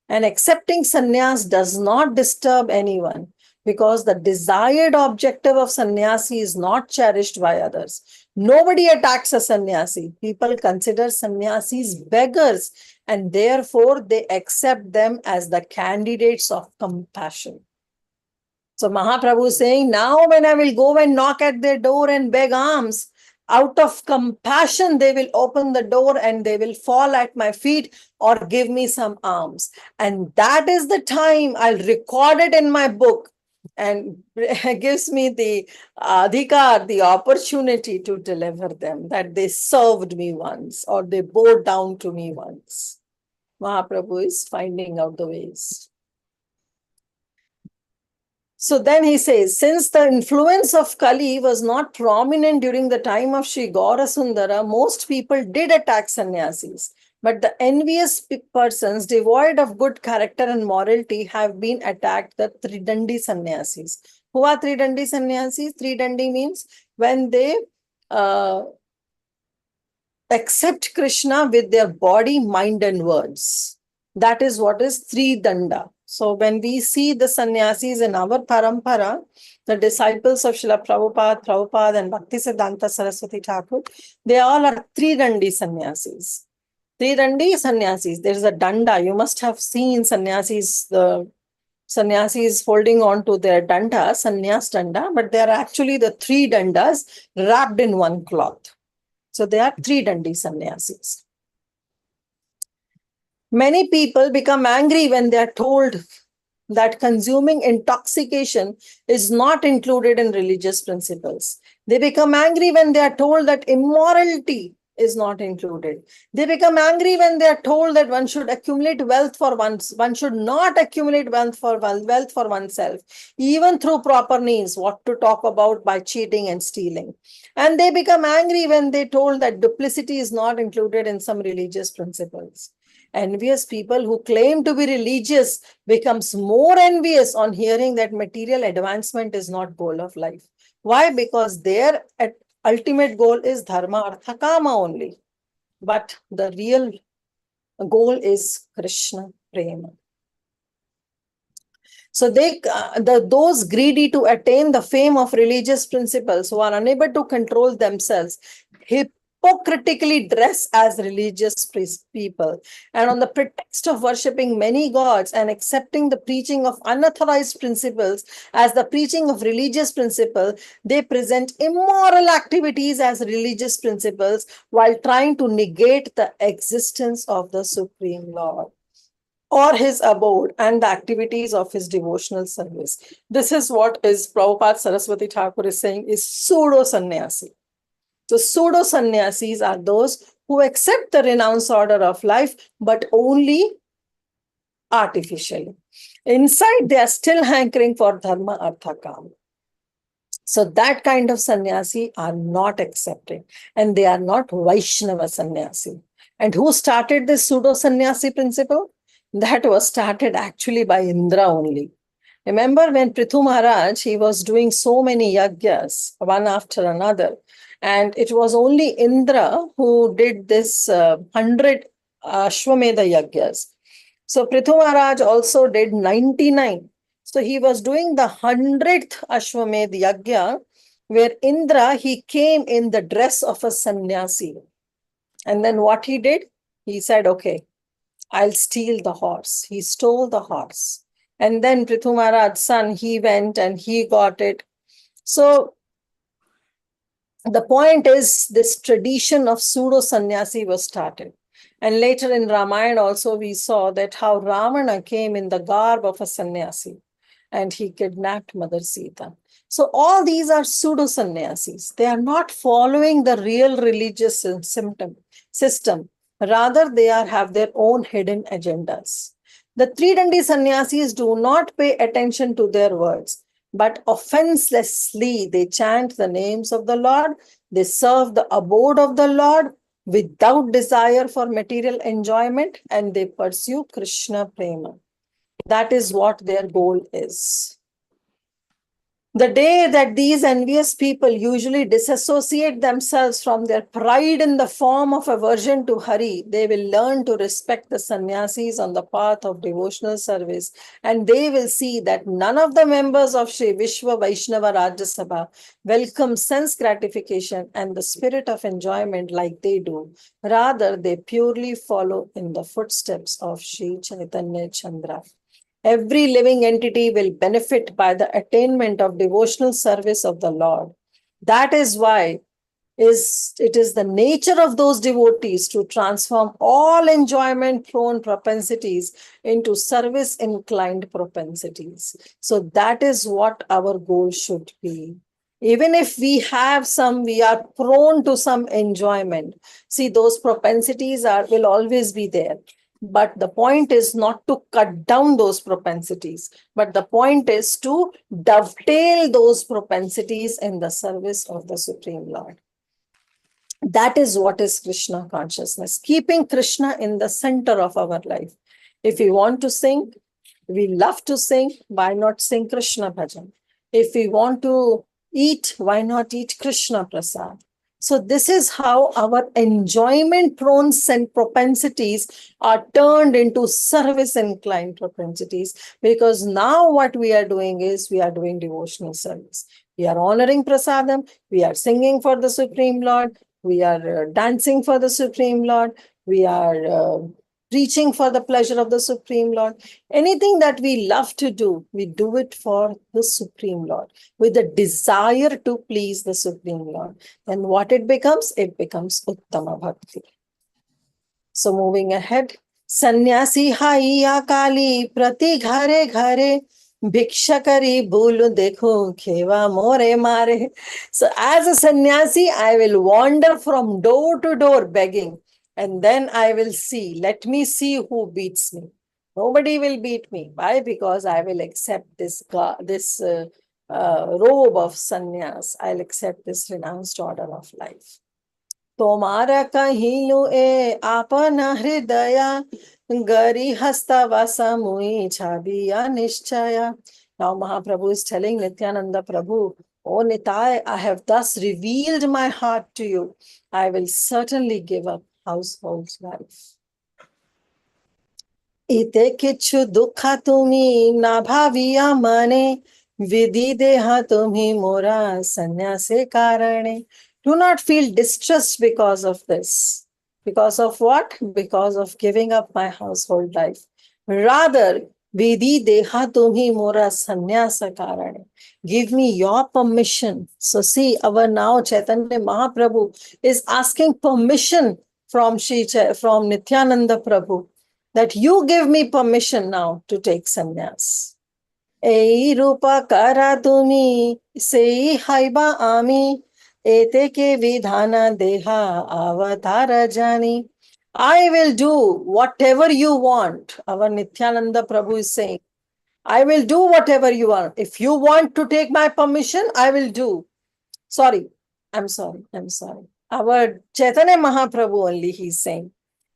And accepting sannyas does not disturb anyone, because the desired objective of sannyasi is not cherished by others. Nobody attacks a sannyasi. People consider sannyasis beggars, and therefore they accept them as the candidates of compassion. So Mahaprabhu is saying, now when I will go and knock at their door and beg alms, out of compassion, they will open the door and they will fall at my feet or give me some alms. And that is the time I'll record it in my book and gives me the adhikar, the opportunity to deliver them, that they served me once or they bowed down to me once. Mahaprabhu is finding out the ways. So then he says, since the influence of Kali was not prominent during the time of Sri Gaurasundara, most people did attack sannyasis. But the envious persons devoid of good character and morality have been attacked, the Tridandi sannyasis. Who are Tridandi sannyasis? Tridandi means when they accept Krishna with their body, mind, and words. That is what is Tridanda. So when we see the sannyasis in our parampara, the disciples of Srila Prabhupada, and Bhaktisiddhanta Saraswati Thakur, they all are Tridandi sannyasis. Tridandi sannyasis. There is a danda. You must have seen sannyasis, the sannyasis holding on to their danda, sannyas danda, but they are actually the three dandas wrapped in one cloth. So they are Tridandi sannyasis. Many people become angry when they are told that consuming intoxication is not included in religious principles. They become angry when they are told that immorality is not included. They become angry when they are told that one should accumulate wealth for one should not accumulate wealth for oneself, even through proper means, what to talk about by cheating and stealing. And they become angry when they told that duplicity is not included in some religious principles. Envious people who claim to be religious becomes more envious on hearing that material advancement is not goal of life. Why? Because their ultimate goal is dharma, artha, kama only. But the real goal is Krishna prema. So those greedy to attain the fame of religious principles, who are unable to control themselves, hypocritically dress as religious people, and on the pretext of worshipping many gods and accepting the preaching of unauthorized principles as the preaching of religious principle, they present immoral activities as religious principles while trying to negate the existence of the Supreme Lord or his abode and the activities of his devotional service. This is what is Prabhupada Saraswati Thakur is saying is pseudo-sannyasi. So pseudo-sannyasis are those who accept the renounced order of life, but only artificially. Inside, they are still hankering for dharma, artha, kama. So that kind of sannyasi are not accepted, and they are not Vaishnava sannyasi. And who started this pseudo-sannyasi principle? That was started actually by Indra only. Remember when Prithu Maharaj, he was doing so many yagyas, one after another, and it was only Indra who did this 100 Ashwamedha yagyas. So Prithu Maharaj also did 99. So he was doing the 100th Ashwamedh yagya, where Indra, he came in the dress of a sannyasi. And then what he did? He said, okay, I'll steal the horse. He stole the horse. And then Prithu Maharaj's son, he went and he got it. So the point is, this tradition of pseudo-sannyasi was started. And later in Ramayana also we saw that how Ravana came in the garb of a sannyasi and he kidnapped Mother Sita. So all these are pseudo-sannyasis. They are not following the real religious system. Rather, they have their own hidden agendas. The Tridandi sannyasis do not pay attention to their words, but offenselessly they chant the names of the Lord. They serve the abode of the Lord without desire for material enjoyment, and they pursue Krishna prema. That is what their goal is. The day that these envious people usually disassociate themselves from their pride in the form of aversion to Hari, they will learn to respect the sannyasis on the path of devotional service, and they will see that none of the members of Sri Vishwa Vaishnava Rajya Sabha welcome sense gratification and the spirit of enjoyment like they do. Rather, they purely follow in the footsteps of Sri Chaitanya Chandra. Every living entity will benefit by the attainment of devotional service of the Lord. That is why it is the nature of those devotees to transform all enjoyment prone propensities into service inclined propensities. So that is what our goal should be. Even if we are prone to some enjoyment. See, those propensities will always be there. But the point is not to cut down those propensities, but the point is to dovetail those propensities in the service of the Supreme Lord. That is what is Krishna consciousness, keeping Krishna in the center of our life. If we want to sing, we love to sing, why not sing Krishna bhajan? If we want to eat, why not eat Krishna prasad? So this is how our enjoyment prone propensities are turned into service inclined propensities, because now what we are doing is we are doing devotional service. We are honoring prasadam, we are singing for the Supreme Lord, we are dancing for the Supreme Lord, we are preaching for the pleasure of the Supreme Lord. Anything that we love to do, we do it for the Supreme Lord, with a desire to please the Supreme Lord. Then what it becomes? It becomes Uttama Bhakti. So moving ahead, Sannyasi haiya kali prati ghare ghare bhikshakari bolu dekho kheva more mare. So as a sannyasi, I will wander from door to door begging, and then I will see, let me see who beats me. Nobody will beat me. Why? Because I will accept this robe of sannyas. I'll accept this renounced order of life. Tomara kahilu e apana hridaya gari hasta vasa mui chabiya nishchaya. Now Mahaprabhu is telling Nityananda Prabhu, "O Nitai, I have thus revealed my heart to you. I will certainly give up household life." Ite kichu dukha tumi na bhaviya mane vidhi deha tumi mora sannyase karane. Do not feel distressed because of this. Because of what? Because of giving up my household life. Rather, vidhi deha tumi mora sannyasa karane. Give me your permission. So see, our now Chaitanya Mahaprabhu is asking permission from Nityananda Prabhu, that you give me permission now to take sannyas. Ei rupa kara tumi sei haiba ami ete ke vidhana deha avatara jani. I will do whatever you want. Our Nityananda Prabhu is saying, I will do whatever you want. If you want to take my permission, I will do. I'm sorry. Our Chaitanya Mahaprabhu only, he's saying,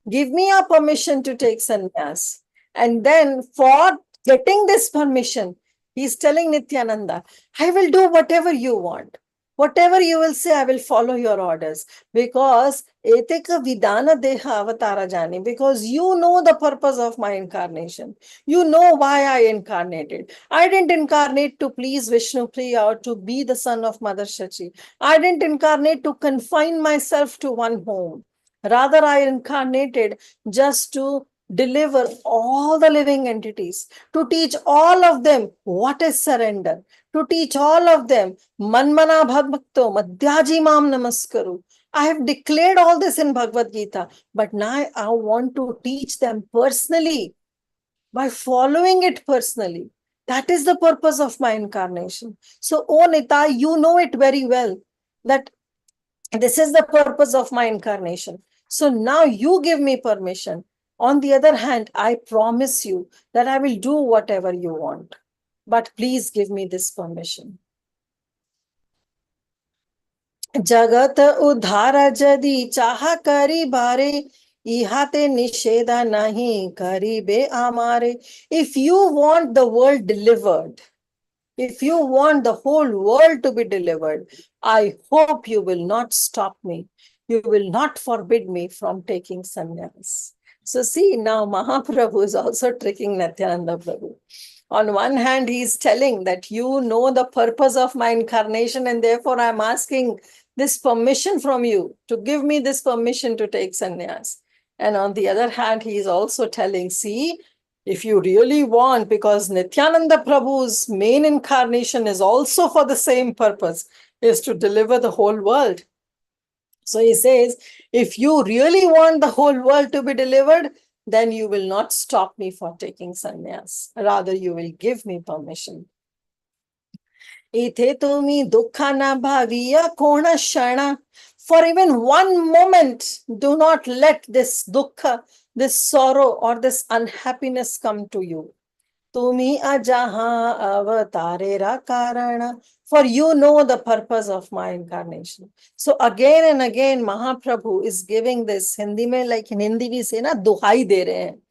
give me a permission to take sannyas. And then for getting this permission, he's telling Nityananda, I will do whatever you want. Whatever you will say, I will follow your orders. Because eteka vidana deha avatara jani. Because you know the purpose of my incarnation. You know why I incarnated. I didn't incarnate to please Vishnu Priya or to be the son of Mother Shachi. I didn't incarnate to confine myself to one home. Rather, I incarnated just to deliver all the living entities, to teach all of them what is surrender, to teach all of them manmana bhagavakto madhyaji mam namaskaru. I have declared all this in Bhagavad Gita, but now I want to teach them personally by following it personally. That is the purpose of my incarnation. So, O Nita, you know it very well that this is the purpose of my incarnation. So now you give me permission. On the other hand, I promise you that I will do whatever you want. But please give me this permission. Jagat udhara jadi chaha kari bare, ihate nisheda nahi kari be amare. If you want the world delivered, if you want the whole world to be delivered, I hope you will not stop me. You will not forbid me from taking sannyas. So see, now Mahaprabhu is also tricking Nityananda Prabhu. On one hand, he is telling that you know the purpose of my incarnation, and therefore I'm asking this permission from you to give me this permission to take sannyas. And on the other hand, he is also telling, see, if you really want, because Nityananda Prabhu's main incarnation is also for the same purpose, is to deliver the whole world. So he says, if you really want the whole world to be delivered, then you will not stop me for taking sannyas. Rather, you will give me permission. Ithe tumi dukkhana bhaviya kona shana. For even one moment, do not let this dukkha, this sorrow, or this unhappiness come to you. Tumi ajaha avatarera karana. For you know the purpose of my incarnation. So again and again, Mahaprabhu is giving this. Hindi mein, like in Hindi we say na, duhai de rahe hain.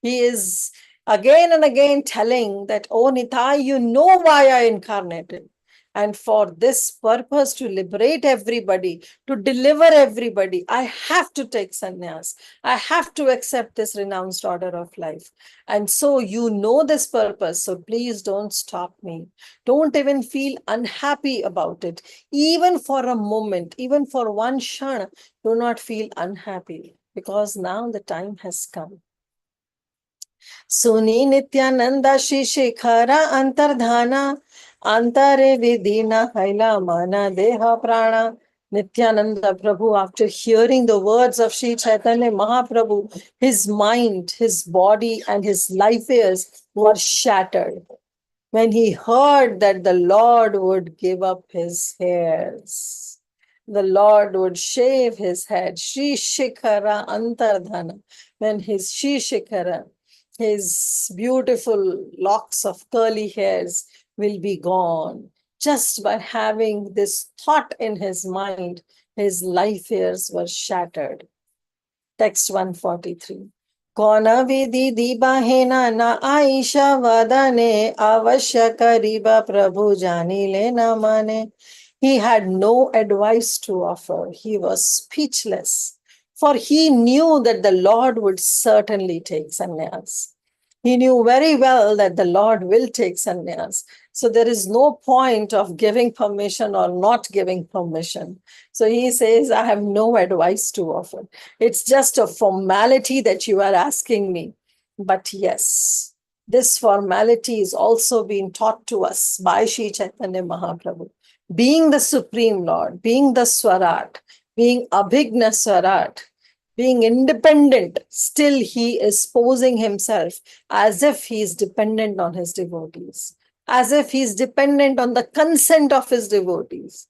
He is again and again telling that, oh Nitai, you know why I incarnated. And for this purpose, to liberate everybody, to deliver everybody, I have to take sannyas. I have to accept this renounced order of life. And so you know this purpose, so please don't stop me. Don't even feel unhappy about it. Even for a moment, even for one shana, do not feel unhappy, because now the time has come. Suni Nityananda Shri Shekhara Antardhana Antare Vidina Haila Mana Deha Prana. Nityananda Prabhu, after hearing the words of Sri Chaitanya Mahaprabhu, his mind, his body, and his life airs were shattered when he heard that the Lord would give up his hairs. The Lord would shave his head. Shri Shikhara Antardhana. When his Shri Shikhara, his beautiful locks of curly hairs, will be gone. Just by having this thought in his mind, his life hairs were shattered. Text 143. Kona vidhi dibahena na aisha vadane avashya kariba prabhu jani le na mane. He had no advice to offer. He was speechless, for he knew that the Lord would certainly take sannyas. He knew very well that the Lord will take sannyas. So there is no point of giving permission or not giving permission. So he says, I have no advice to offer. It's just a formality that you are asking me. But yes, this formality is also being taught to us by Sri Chaitanya Mahaprabhu. Being the Supreme Lord, being the Swarat, being Abhigna Swarat, being independent, still he is posing himself as if he is dependent on his devotees, as if he is dependent on the consent of his devotees.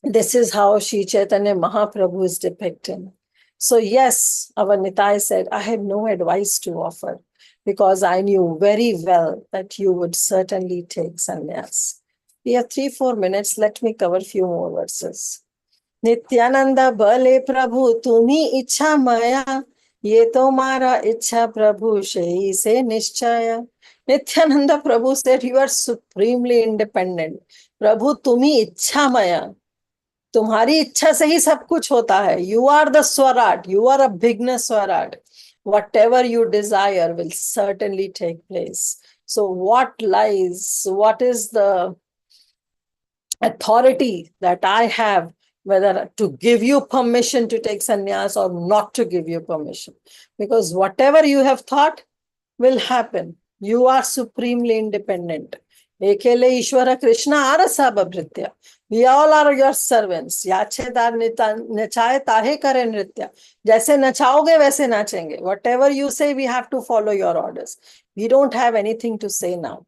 This is how Sri Chaitanya Mahaprabhu is depicted. So yes, our Nitai said, I had no advice to offer because I knew very well that you would certainly take sannyas. We have 3-4 minutes. Let me cover a few more verses. Nityananda bale Prabhu tumi ichha maya ye to mara ichha Prabhu shehi se nishchaya. Nityananda Prabhu said, you are supremely independent. Prabhu tumi ichha maya. तुम्हारी इच्छा से ही सब कुछ होता है. You are the Swarat. You are a Bhigna Swarat. Whatever you desire will certainly take place. So what lies, what is the authority that I have, whether to give you permission to take sannyas or not to give you permission? Because whatever you have thought will happen. You are supremely independent. Ekele Ishwara Krishna Arasa Babhritya. We all are your servants. Yachedar nachaye tahe kare nritya. Jaise nachaoge वैसे नाचेंगे. Whatever you say, we have to follow your orders. We don't have anything to say now.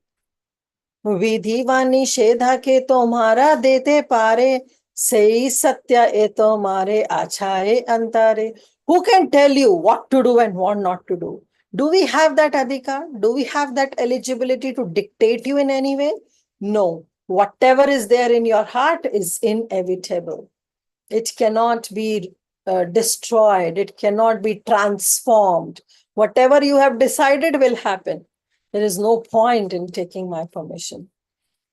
विधि व निषेधा के तुम्हारा देते पारे सही सत्य ए तुम्हारे आछाए अंतरे. Who can tell you what to do and what not to do? Do we have that adhikar? Do we have that eligibility to dictate you in any way? No. Whatever is there in your heart is inevitable. It cannot be destroyed. It cannot be transformed. Whatever you have decided will happen. There is no point in taking my permission.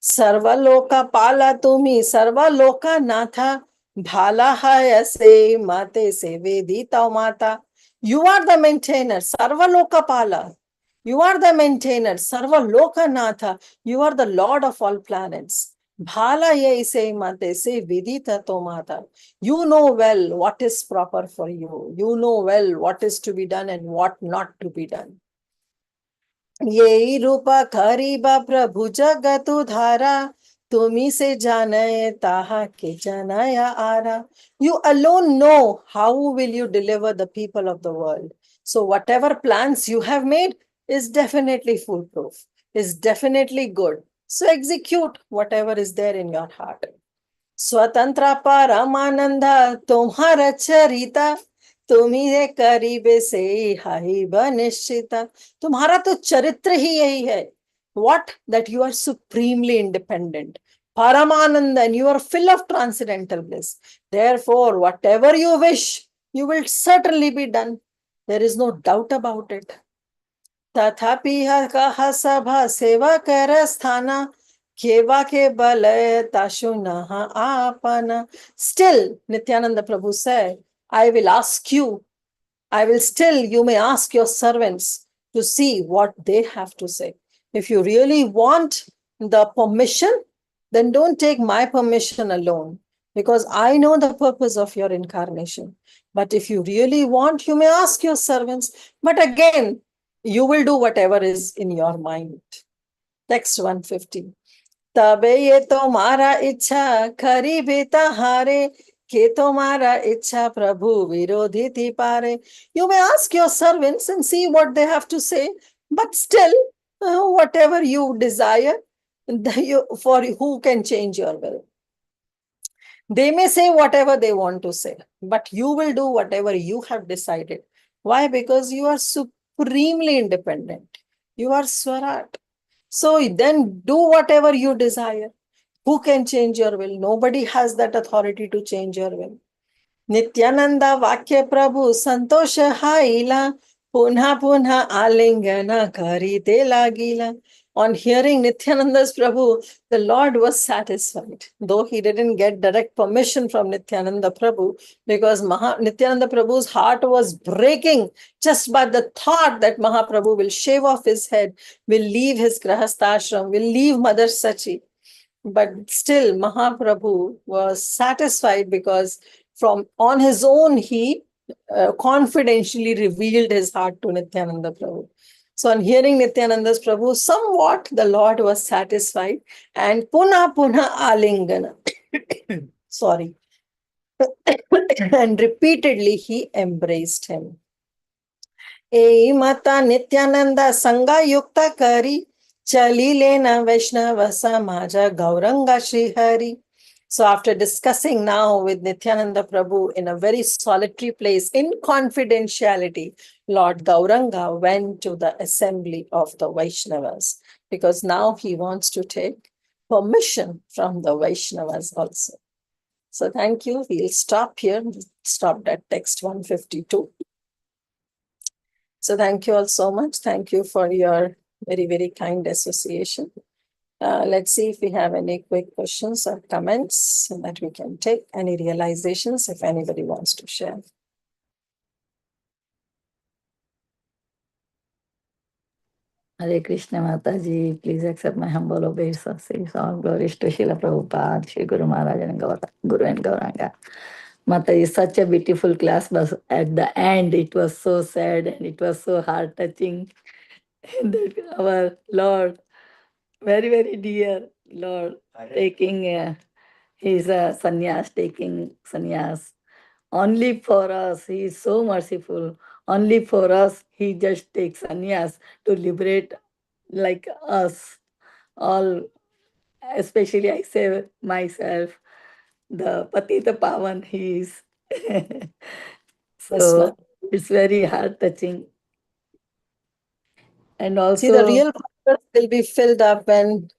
Sarva loka pala tumi, sarva loka natha, bhala hayase mate se vedita mata. You are the maintainer, sarva loka pala. You are the maintainer, sarva loka natha. You are the Lord of all planets. Bhala ye se mate se vidita tomata. You know well what is proper for you. You know well what is to be done and what not to be done. Ye rupa kariba prabhu jagatu dhara Tumi se janaye taha ke janaya ara. You alone know how will you deliver the people of the world. So whatever plans you have made is definitely foolproof, is definitely good. So execute whatever is there in your heart. स्वतंत्र परमानंद तुम्हारा चरिता तुम्ही करीबे से high बनिश्चिता. तुम्हारा तो चरित्र ही यही है. What? That you are supremely independent, Paramananda, and you are full of transcendental bliss. Therefore, whatever you wish, you will certainly be done. There is no doubt about it. तथापि कहा सभा सेवा कर स्थाना केवा के बलय ताशु नहा आपना. Still, Nityananda Prabhu said, I will ask you, you may ask your servants to see what they have to say. If you really want the permission, then don't take my permission alone, because I know the purpose of your incarnation. But if you really want, you may ask your servants. But again, you will do whatever is in your mind. Text 150. तबे ये तुम्हारा इच्छा खरी भी तहारे के तुम्हारा इच्छा प्रभु विरोधी थी पारे. You may ask your servants and see what they have to say, but still, whatever you desire, for who can change your will? They may say whatever they want to say, but you will do whatever you have decided. Why? Because you are supremely independent. You are Swarat. So then do whatever you desire. Who can change your will? Nobody has that authority to change your will. Nityananda Vakya Prabhu Santosha Haila Punha Punha Alingana Karite Lagila. On hearing Nityananda's Prabhu, the Lord was satisfied, though he didn't get direct permission from Nityananda Prabhu, because Nityananda Prabhu's heart was breaking just by the thought that Mahaprabhu will shave off his head, will leave his Grahastashram, will leave Mother Sachi. But still, Mahaprabhu was satisfied because from on his own, he confidentially revealed his heart to Nityananda Prabhu. So on hearing Nityananda's Prabhu, somewhat the Lord was satisfied, and Puna Puna Alingana, sorry, and repeatedly he embraced him. E mata Nityananda Sangha Yukta Kari Chali Lena Vaishnava Samaja Gauranga Shri Hari. So after discussing now with Nityananda Prabhu in a very solitary place, in confidentiality, Lord Gauranga went to the assembly of the Vaishnavas, because now he wants to take permission from the Vaishnavas also. So thank you. We'll stop here. Stopped at text 152. So thank you all so much. Thank you for your very, very kind association. Let's see if we have any quick questions or comments that we can take. Any realizations, if anybody wants to share. Hare Krishna Mataji, please accept my humble obeisances. All glories to Srila Prabhupada, Shri Guru Maharaj and Guru and Gauranga. Mataji, such a beautiful class, but at the end it was so sad and it was so heart touching that our Lord, very, very dear Lord, taking his taking sannyas. Only for us, he is so merciful. Only for us, he just takes sannyas to liberate like us all, especially I say myself, the Patita Pavan he is. So it's very heart touching. And also, see, the real purpose will be filled up when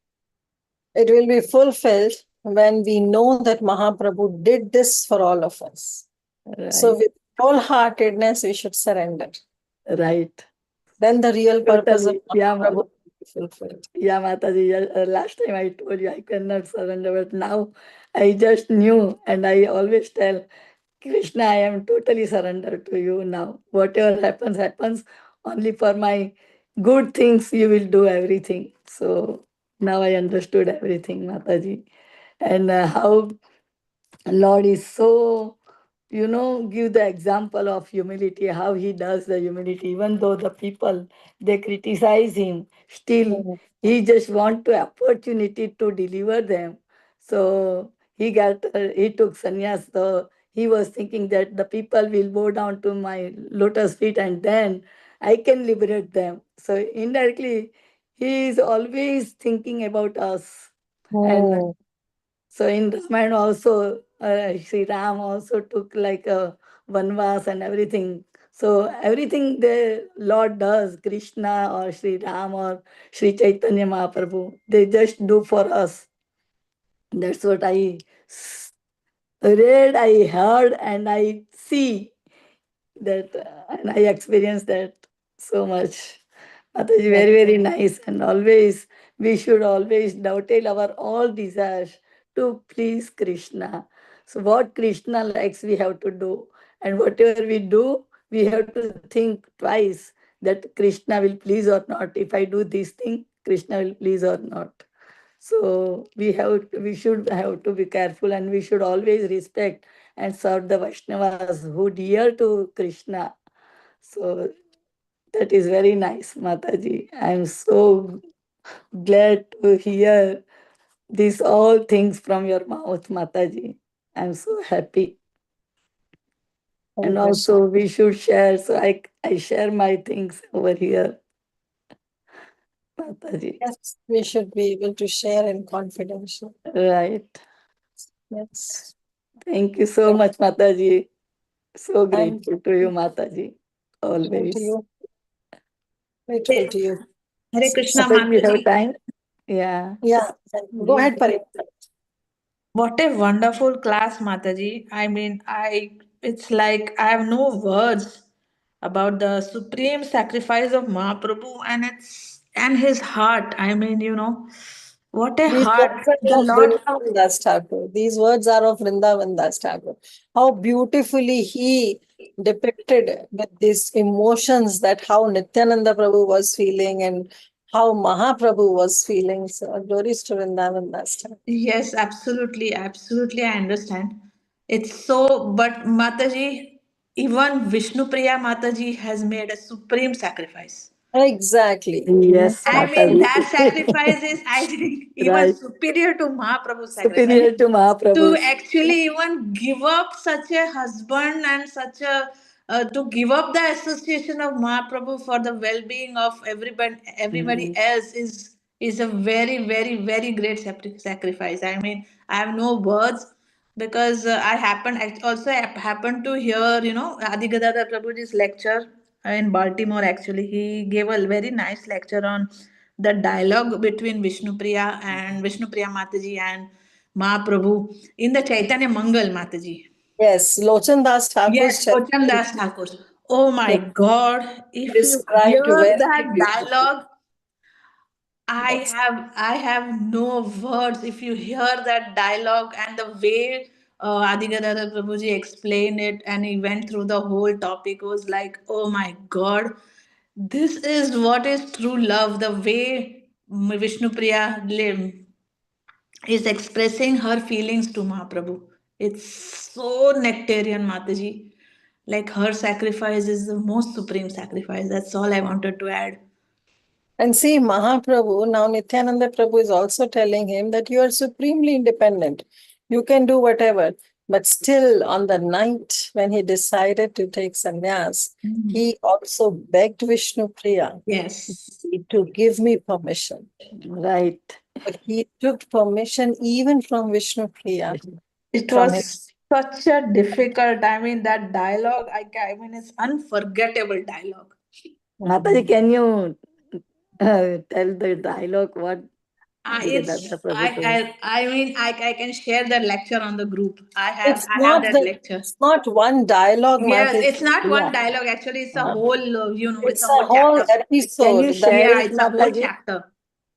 it will be fulfilled when we know that Mahaprabhu did this for all of us. right. So with wholeheartedness, we should surrender. Right. Then the real purpose of Mahaprabhu will be fulfilled. Yeah, Mataji, last time I told you I cannot surrender, but now I just knew, and I always tell Krishna, I am totally surrendered to you now. Whatever happens, happens. Only for my good things, you will do everything. So now I understood everything, Mataji. And how Lord is so, give the example of humility, how he does the humility, even though the people, they criticize him, still he just want to opportunity to deliver them. So he took sannyas. So he was thinking that the people will bow down to my lotus feet and then I can liberate them. So indirectly, he is always thinking about us. And so in Ramayana also, Sri Ram also took like a vanvas and everything. So everything the Lord does, Krishna or Sri Ram or Sri Chaitanya Mahaprabhu, they just do for us. That's what I read, I heard, and I see that, and I experienced that so much. Mataji, very, very nice. And always, we should always dovetail our all desires to please Krishna. So, what Krishna likes, we have to do. And whatever we do, we have to think twice that Krishna will please or not. If I do this thing, Krishna will please or not. So we should have to be careful, and we should always respect and serve the Vaishnavas who dear to Krishna. So that is very nice, Mataji. I am so glad to hear these all things from your mouth, Mataji. I am so happy. And also we should share. So I share my things over here, Mataji. Yes, we should be able to share in confidential. Right. Yes. Thank you so much, Mataji. So I'm grateful to you, Mataji. grateful to Always. you. Grateful to you. Hare Krishna, Mataji, we have Mataji. time. Yeah. Yeah. Go ahead, Pari. What a wonderful class, Mataji. I mean, it's like I have no words about the supreme sacrifice of Mahaprabhu and his heart. I mean, what a These heart. words The are of Lord. Vrindavan Das Thakur. These words are of Vrindavan Das Thakur. How beautifully he depicted with these emotions that how Nityananda Prabhu was feeling and how Mahaprabhu was feeling. So glories to Vrindavan Das Thakur. Yes, absolutely, absolutely. I understand. It's so, but Mataji, even Vishnupriya Mataji has made a supreme sacrifice. Exactly. Yes, I mean, Mataji. that sacrifice is, I think, even Right. superior to Mahaprabhu's sacrifice. Superior to To Mahaprabhu's. actually even give up such a husband and such a to give up the association of Mahaprabhu for the well-being of everybody Mm. else is a very very very great sacrifice. I mean, I have no words because I happened to hear Adigadada Prabhuji's lecture in Baltimore. Actually, he gave a very nice lecture on the dialogue between Vishnupriya Mataji and Mahaprabhu in the Chaitanya Mangal, Mataji. Yes, Lochan Das Thakur's Yes, Kocham chapter Das Thakur. Oh my God! If you described hear very that beautifully. dialogue, Yes. I have no words. If you hear that dialogue and the way Adigadada Prabhuji explained it, and he went through the whole topic, was like, oh my God, this is what is true love. The way Vishnupriya is expressing her feelings to Mahaprabhu. It's so nectarian, Mataji. Like her sacrifice is the most supreme sacrifice. That's all I wanted to add. And see, Mahaprabhu, now Nityananda Prabhu is also telling him that you are supremely independent. You can do whatever. But still, on the night when he decided to take sannyas, he also begged Vishnu Priya Yes. to give me permission. Right. But he took permission even from Vishnu Priya, It from his. was such a difficult, I mean, that dialogue, I mean, it's unforgettable dialogue. Mataji, can you tell the dialogue what Adigadada Prabhu told? I mean, I can share that lecture on the group. It's I have not that the, lecture. it's not one dialogue, Yes, Mataji. it's not Yeah. one dialogue. Actually, it's a whole, it's It's a a whole whole chapter. Can you episode. share Yeah, it, it's a whole Mataji? chapter.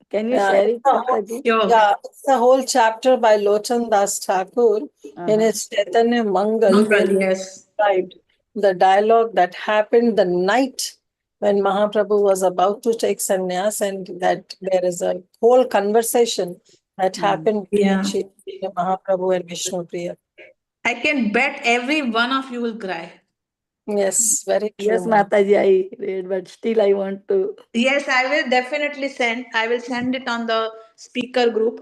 Can you Yeah, share it's it, a whole, Mataji? Sure. yeah, it's a whole chapter by Lochan Das Thakur in his Chaitanya Mangal, where Mangal, he yes. described the dialogue that happened the night when Mahaprabhu was about to take sannyas, and that there is a whole conversation that happened between Yeah. Chaitanya Mahaprabhu and Vishnu Priya. I can bet every one of you will cry. Yes, very Yes, true. Mataji, I read, but still I want to. Yes, I will definitely send. I will send it on the speaker group.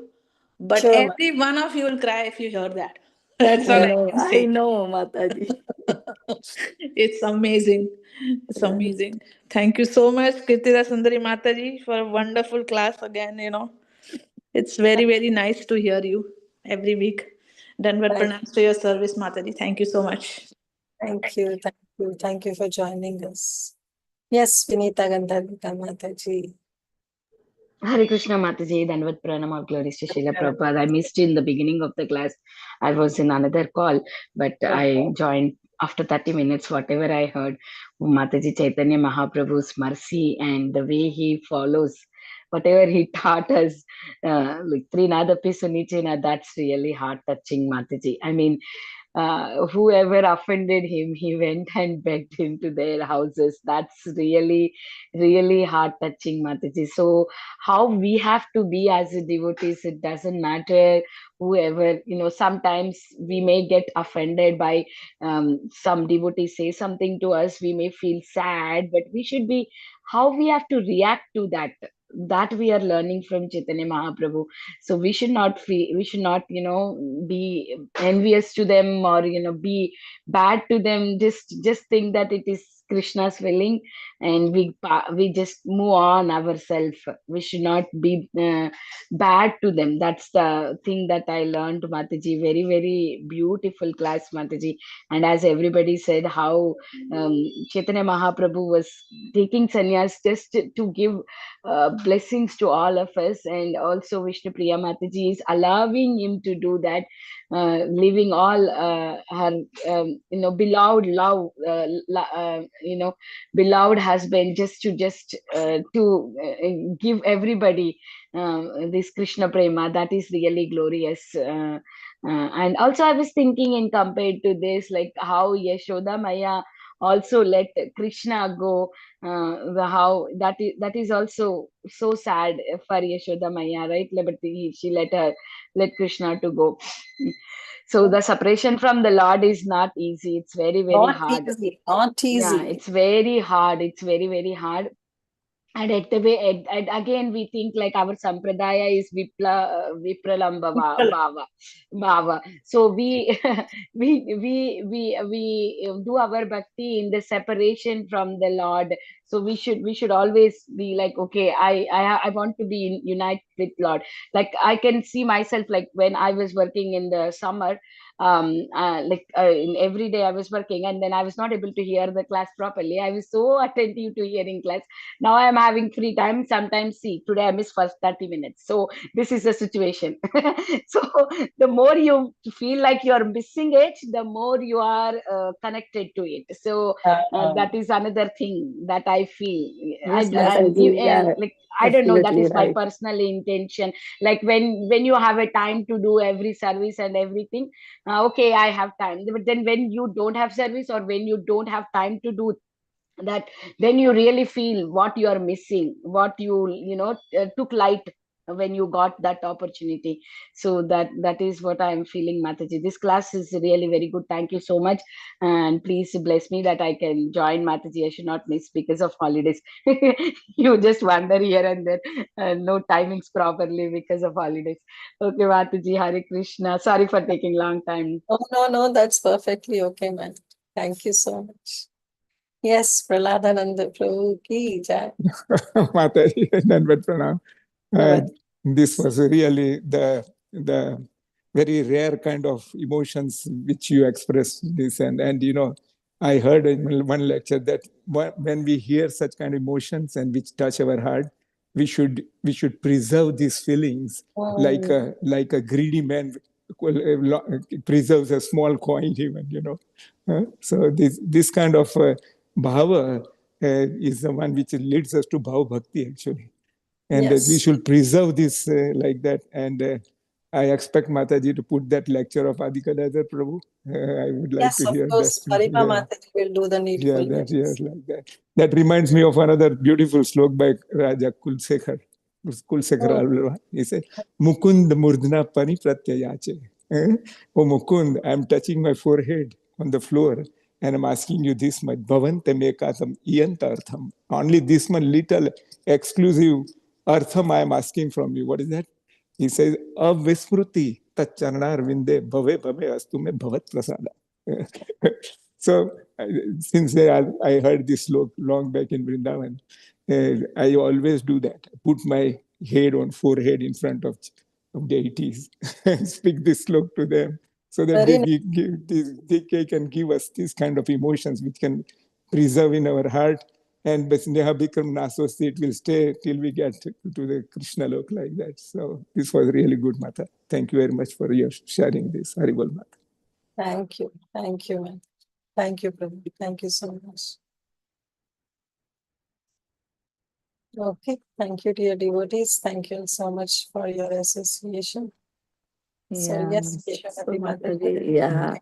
But Sure, every one of you will cry if you hear that. That's all I can I say. know, Mataji. It's amazing. It's amazing. Thank you so much, Kirtida Sundari Mataji, for a wonderful class again. It's very, very nice to hear you every week. Danvat Thank, pranams to your service, Mataji. Thank you so much. thank you for joining us. Yes, Vinita Gandharvika Mataji. Hare Krishna Mataji, Danvat Pranam of Glories to Srila Prabhupada. I missed in the beginning of the class. I was in another call, but I joined after 30 minutes. Whatever I heard, Mataji Chaitanya Mahaprabhu's mercy and the way he follows, whatever he taught us, like Trinadapi Sunichena, that's really heart touching, Mataji. I mean, whoever offended him, he went and begged him to their houses. That's really, really heart touching, Mataji. So, how we have to be as a devotees, it doesn't matter whoever, sometimes we may get offended by some devotee say something to us, we may feel sad, but we should be, how we have to react to that. That we are learning from Chaitanya Mahaprabhu. So we should not feel, we should not, be envious to them, or be bad to them. Just think that it is Krishna's willing, and we just move on ourselves. We should not be bad to them. That's the thing that I learned, Mataji. Very, very beautiful class, Mataji. And as everybody said, how Chaitanya Mahaprabhu was taking sannyas just to give blessings to all of us, and also Vishnu Priya Mataji is allowing him to do that, leaving all her beloved love, beloved husband, just to give everybody this Krishna prema. That is really glorious. And also I was thinking, in compared to this, like how Yashoda Maya also let Krishna go, how that is also so sad for Yashoda Maya, right? But she let Krishna to go. So the separation from the Lord is not easy. It's very, very Not hard. easy, not Yeah, easy. it's very hard. It's very, very hard. And at the way, again, we think like our sampradaya is vipralamba bhava. So we we do our bhakti in the separation from the Lord. So we should always be like, okay, I want to be unite with Lord. Like I can see myself, like when I was working in the summer, in every day I was working, and then I was not able to hear the class properly. I was so attentive to hearing class. Now I am having free time. Sometimes, see, today I missed first 30 minutes. So this is the situation. So the more you feel like you're missing it, the more you are connected to it. So that is another thing that I feel. Yes, Mataji. Yeah, Like I don't know, that absolutely is my right. personal intention. Like when you have a time to do every service and everything, okay, I have time. But then when you don't have service, or when you don't have time to do that, then you really feel what you are missing, what you took light when you got that opportunity. So that is what I am feeling, Mataji. This class is really very good. Thank you so much, and please bless me that I can join, Mataji. I should not miss because of holidays. You just wander here and there, no timings properly because of holidays. Okay, Mataji. Hare Krishna. Sorry for taking long time. Oh, no, that's perfectly okay, man. Thank you so much. Yes, Praladananda Prabhu ki jai. Mataji, Danvat Pranam. Danvat. This was really the very rare kind of emotions which you expressed this, and I heard in one lecture that when we hear such kind of emotions and which touch our heart, we should preserve these feelings like a greedy man preserves a small coin, even. So this kind of bhava is the one which leads us to bhava bhakti, actually. And we Yes. should preserve this like that. And I expect Mataji to put that lecture of Adhikadaja Prabhu. I would like Yes, to of hear course. that. Parima Yeah, Mataji will do the yeah, needful. that, yes, like that. That reminds me of another beautiful slok by Raja Kulsekhar. Kulsekhar Alva. He said, Mukund Murdna Pani Pratyayache. Oh Mukund, I'm touching my forehead on the floor, and I'm asking you this much. Bhavante mekatam iyantartham. Only this one little exclusive artham I am asking from you. What is that? He says, Avismruti tacharnar vinde bhave bhave astu me bhavat prasada. So, since I heard this long back in Vrindavan, I always do that. I put my head on forehead in front of deities and speak this slok to them, so that they can give us this kind of emotions which can preserve in our heart. And Sneha Bikram Nasosti, it will stay till we get to the Krishna lok like that. So this was really good, Mata. Thank you very much for your sharing this. Haribol, Mata. Thank you. Thank you, man. Thank you, Prabhu. Thank you so much. Okay. Thank you, dear devotees. Thank you so much for your association. So, yes, So Shakti Mataji, yeah.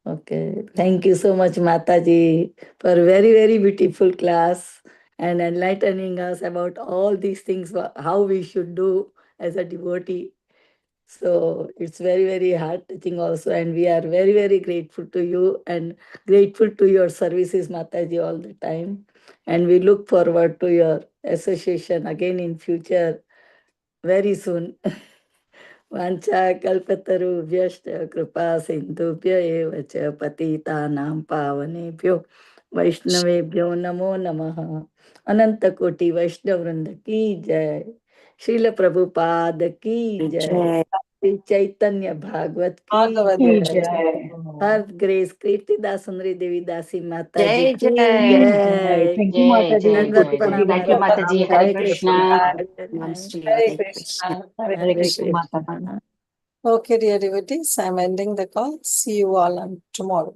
Okay. Thank you so much, Mataji, for a very, very beautiful class and enlightening us about all these things, how we should do as a devotee. So it's very, very heart-touching also. And we are very, very grateful to you and grateful to your services, Mataji, all the time. And we look forward to your association again in future very soon. वाञ्छा कल्पतरुभ्यश्च कृपा सिन्धुभ्य एव च पतितानां पावनेभ्यो वैष्णवेभ्यो नमो नमः। अनंत कोटि वैष्णव वृंद की जय। श्रील प्रभुपाद की जय। श्री चैतन्य भागवत की जय। हर ग्रेस कीर्तिदा सुंदरी देवी दासी माता जी Jai की Jai. जय। Thank you, Jai Mataji. Jai दंडवत Jai Beautiful Jai. प्रणाम Thank you, beautiful माता जी। Mataji. Mataji. Hare Hare Hare Krishna Krishna. Krishna. Hare Namaste. Hare Hare Krishna. Krishna. Hare Hare Hare Krishna, Krishna. Mataji. Krishna. Okay, dear devotees, I'm ending the call. See you all on tomorrow.